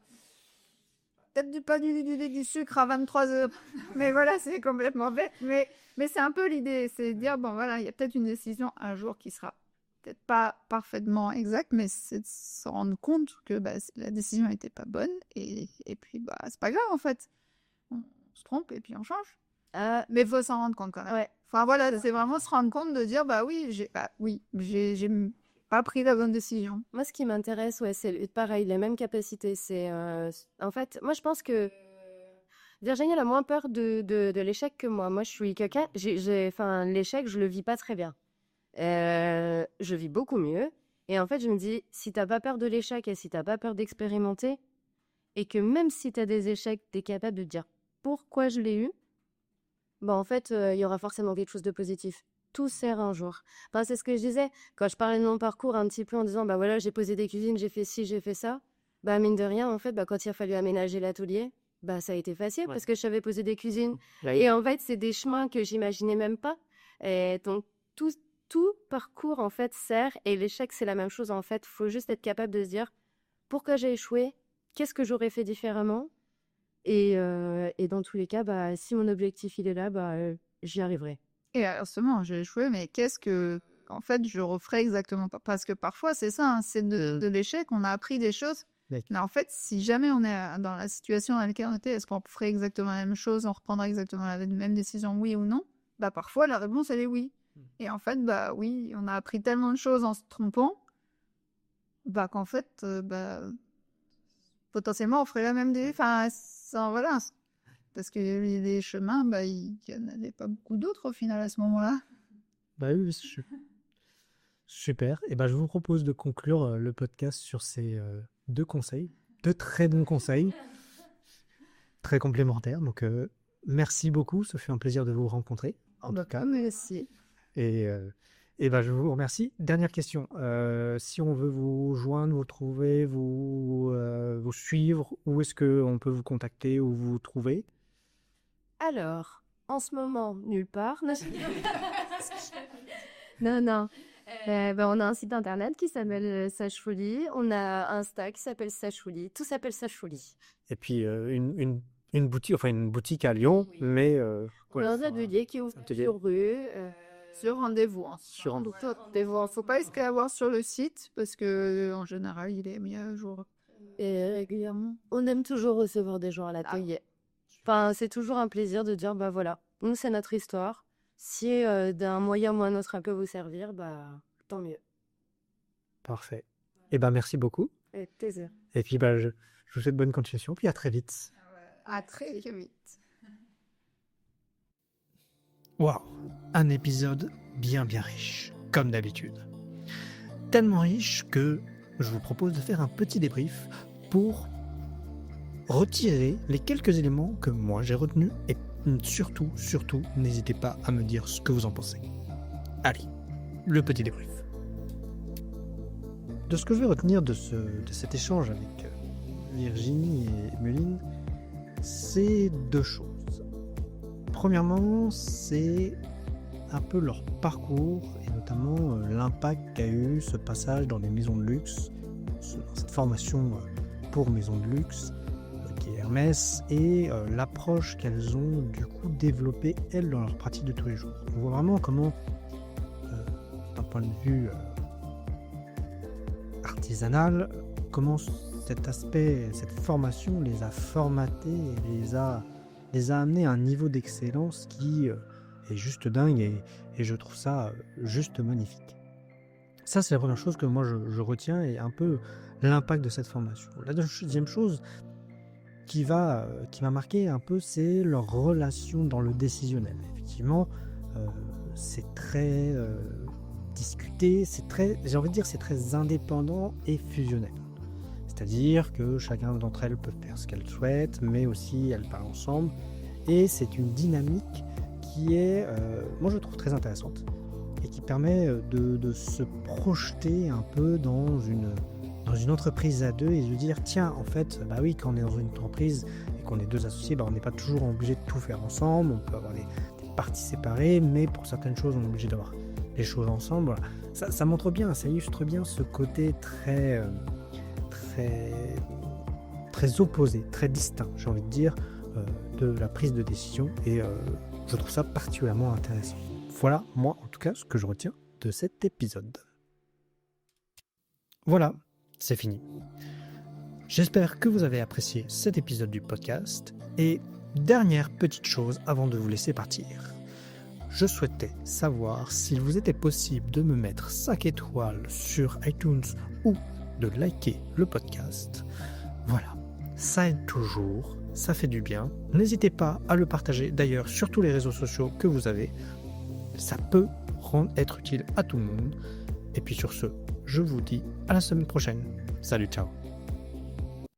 peut-être du pain du sucre à 23h. Mais voilà, c'est complètement bête. Mais c'est un peu l'idée. C'est de dire, il y a peut-être une décision un jour qui sera peut-être pas parfaitement exacte, mais c'est de se rendre compte que la décision n'était pas bonne. Et puis, c'est pas grave, en fait. On se trompe et puis on change. Mais il faut s'en rendre compte quand même. Ouais. Enfin, voilà, c'est vraiment se rendre compte de dire, j'ai pas pris la bonne décision. Moi, ce qui m'intéresse, c'est pareil, les mêmes capacités. C'est en fait, moi, je pense que Virginie elle a moins peur de l'échec que moi. Moi, je suis quelqu'un. L'échec, je le vis pas très bien. Je vis beaucoup mieux. Et en fait, je me dis, si t'as pas peur de l'échec et si t'as pas peur d'expérimenter, et que même si t'as des échecs, t'es capable de te dire pourquoi je l'ai eu, en fait, il y aura forcément quelque chose de positif. Tout sert un jour. Enfin, c'est ce que je disais quand je parlais de mon parcours un petit peu en disant, voilà, j'ai posé des cuisines, j'ai fait ci, j'ai fait ça. Mine de rien, en fait, quand il a fallu aménager l'atelier, ça a été facile parce que je savais poser des cuisines. Et en fait, c'est des chemins que j'imaginais même pas. Et donc, tout parcours, en fait, sert. Et l'échec, c'est la même chose, en fait. Faut juste être capable de se dire, pourquoi j'ai échoué? Qu'est-ce que j'aurais fait différemment? Et dans tous les cas, si mon objectif, il est là, j'y arriverai. Et justement, j'ai échoué, mais qu'est-ce que, en fait, je referais exactement pas? Parce que parfois, c'est ça, hein, c'est de l'échec, on a appris des choses. Mais en fait, si jamais on est dans la situation dans laquelle on était, est-ce qu'on ferait exactement la même chose, on reprendrait exactement la même décision, oui ou non? Parfois, la réponse, elle est oui. Et en fait, oui, on a appris tellement de choses en se trompant, qu'en fait, potentiellement, on ferait la même enfin, voilà. Parce que les chemins, il n'y en avait pas beaucoup d'autres au final à ce moment-là. Oui, super. Et je vous propose de conclure le podcast sur ces 2 conseils, 2 très bons conseils, très complémentaires. Donc, merci beaucoup. Ça fait un plaisir de vous rencontrer. En tout cas, merci. Et je vous remercie. Dernière question. Si on veut vous joindre, vous trouver, vous suivre, où est-ce qu'on peut vous contacter ou vous trouver? Alors, en ce moment, nulle part. Non. On a un site internet qui s'appelle Sage Folie. On a un Insta qui s'appelle Sage Folie. Tout s'appelle Sage Folie. Et puis une boutique à Lyon, oui. Mais un atelier qui ouvre sur rue. Sur rendez-vous. Sur rendez-vous. Faut pas hésiter à voir sur le site parce que en général, il est mis à jour et régulièrement. On aime toujours recevoir des gens à l'atelier. Enfin, c'est toujours un plaisir de dire voilà, nous c'est notre histoire. Si d'un moyen ou un autre ça peut vous servir, tant mieux. Parfait. Et merci beaucoup. Avec plaisir. Et puis je vous souhaite bonne continuation, puis à très vite. À très vite. Waouh, un épisode bien riche, comme d'habitude. Tellement riche que je vous propose de faire un petit débrief pour retirer les quelques éléments que moi j'ai retenus et surtout, n'hésitez pas à me dire ce que vous en pensez. Allez, le petit débrief. De ce que je vais retenir de cet échange avec Virginie et Méline, c'est 2 choses. Premièrement, c'est un peu leur parcours et notamment l'impact qu'a eu ce passage dans les maisons de luxe, cette formation pour maisons de luxe qui est Hermès, et l'approche qu'elles ont du coup développée elles dans leur pratique de tous les jours. On voit vraiment comment, d'un point de vue artisanal, comment cet aspect, cette formation les a formatés et les a amenés à un niveau d'excellence qui est juste dingue et je trouve ça juste magnifique. Ça, c'est la première chose que moi je retiens et un peu l'impact de cette formation. La deuxième chose qui m'a marqué un peu, c'est leur relation dans le décisionnel. Effectivement, c'est très discuter, j'ai envie de dire, c'est très indépendant et fusionnel. C'est-à-dire que chacun d'entre elles peut faire ce qu'elle souhaite, mais aussi elles parlent ensemble. Et c'est une dynamique qui est, moi je trouve très intéressante et qui permet de se projeter un peu dans une entreprise à deux et de dire tiens, en fait, bah oui, quand on est dans une entreprise et qu'on est deux associés, bah on n'est pas toujours obligé de tout faire ensemble, on peut avoir des parties séparées, mais pour certaines choses, on est obligé d'avoir les choses ensemble. Voilà. Ça montre bien, ça illustre bien ce côté très opposé, très distinct, j'ai envie de dire, de la prise de décision et je trouve ça particulièrement intéressant. Voilà, moi, en tout cas, ce que je retiens de cet épisode. Voilà, c'est fini. J'espère que vous avez apprécié cet épisode du podcast. Et dernière petite chose avant de vous laisser partir. Je souhaitais savoir s'il vous était possible de me mettre 5 étoiles sur iTunes ou de liker le podcast. Voilà, ça aide toujours, ça fait du bien. N'hésitez pas à le partager d'ailleurs sur tous les réseaux sociaux que vous avez. Ça peut être utile à tout le monde. Et puis sur ce, je vous dis à la semaine prochaine. Salut, ciao.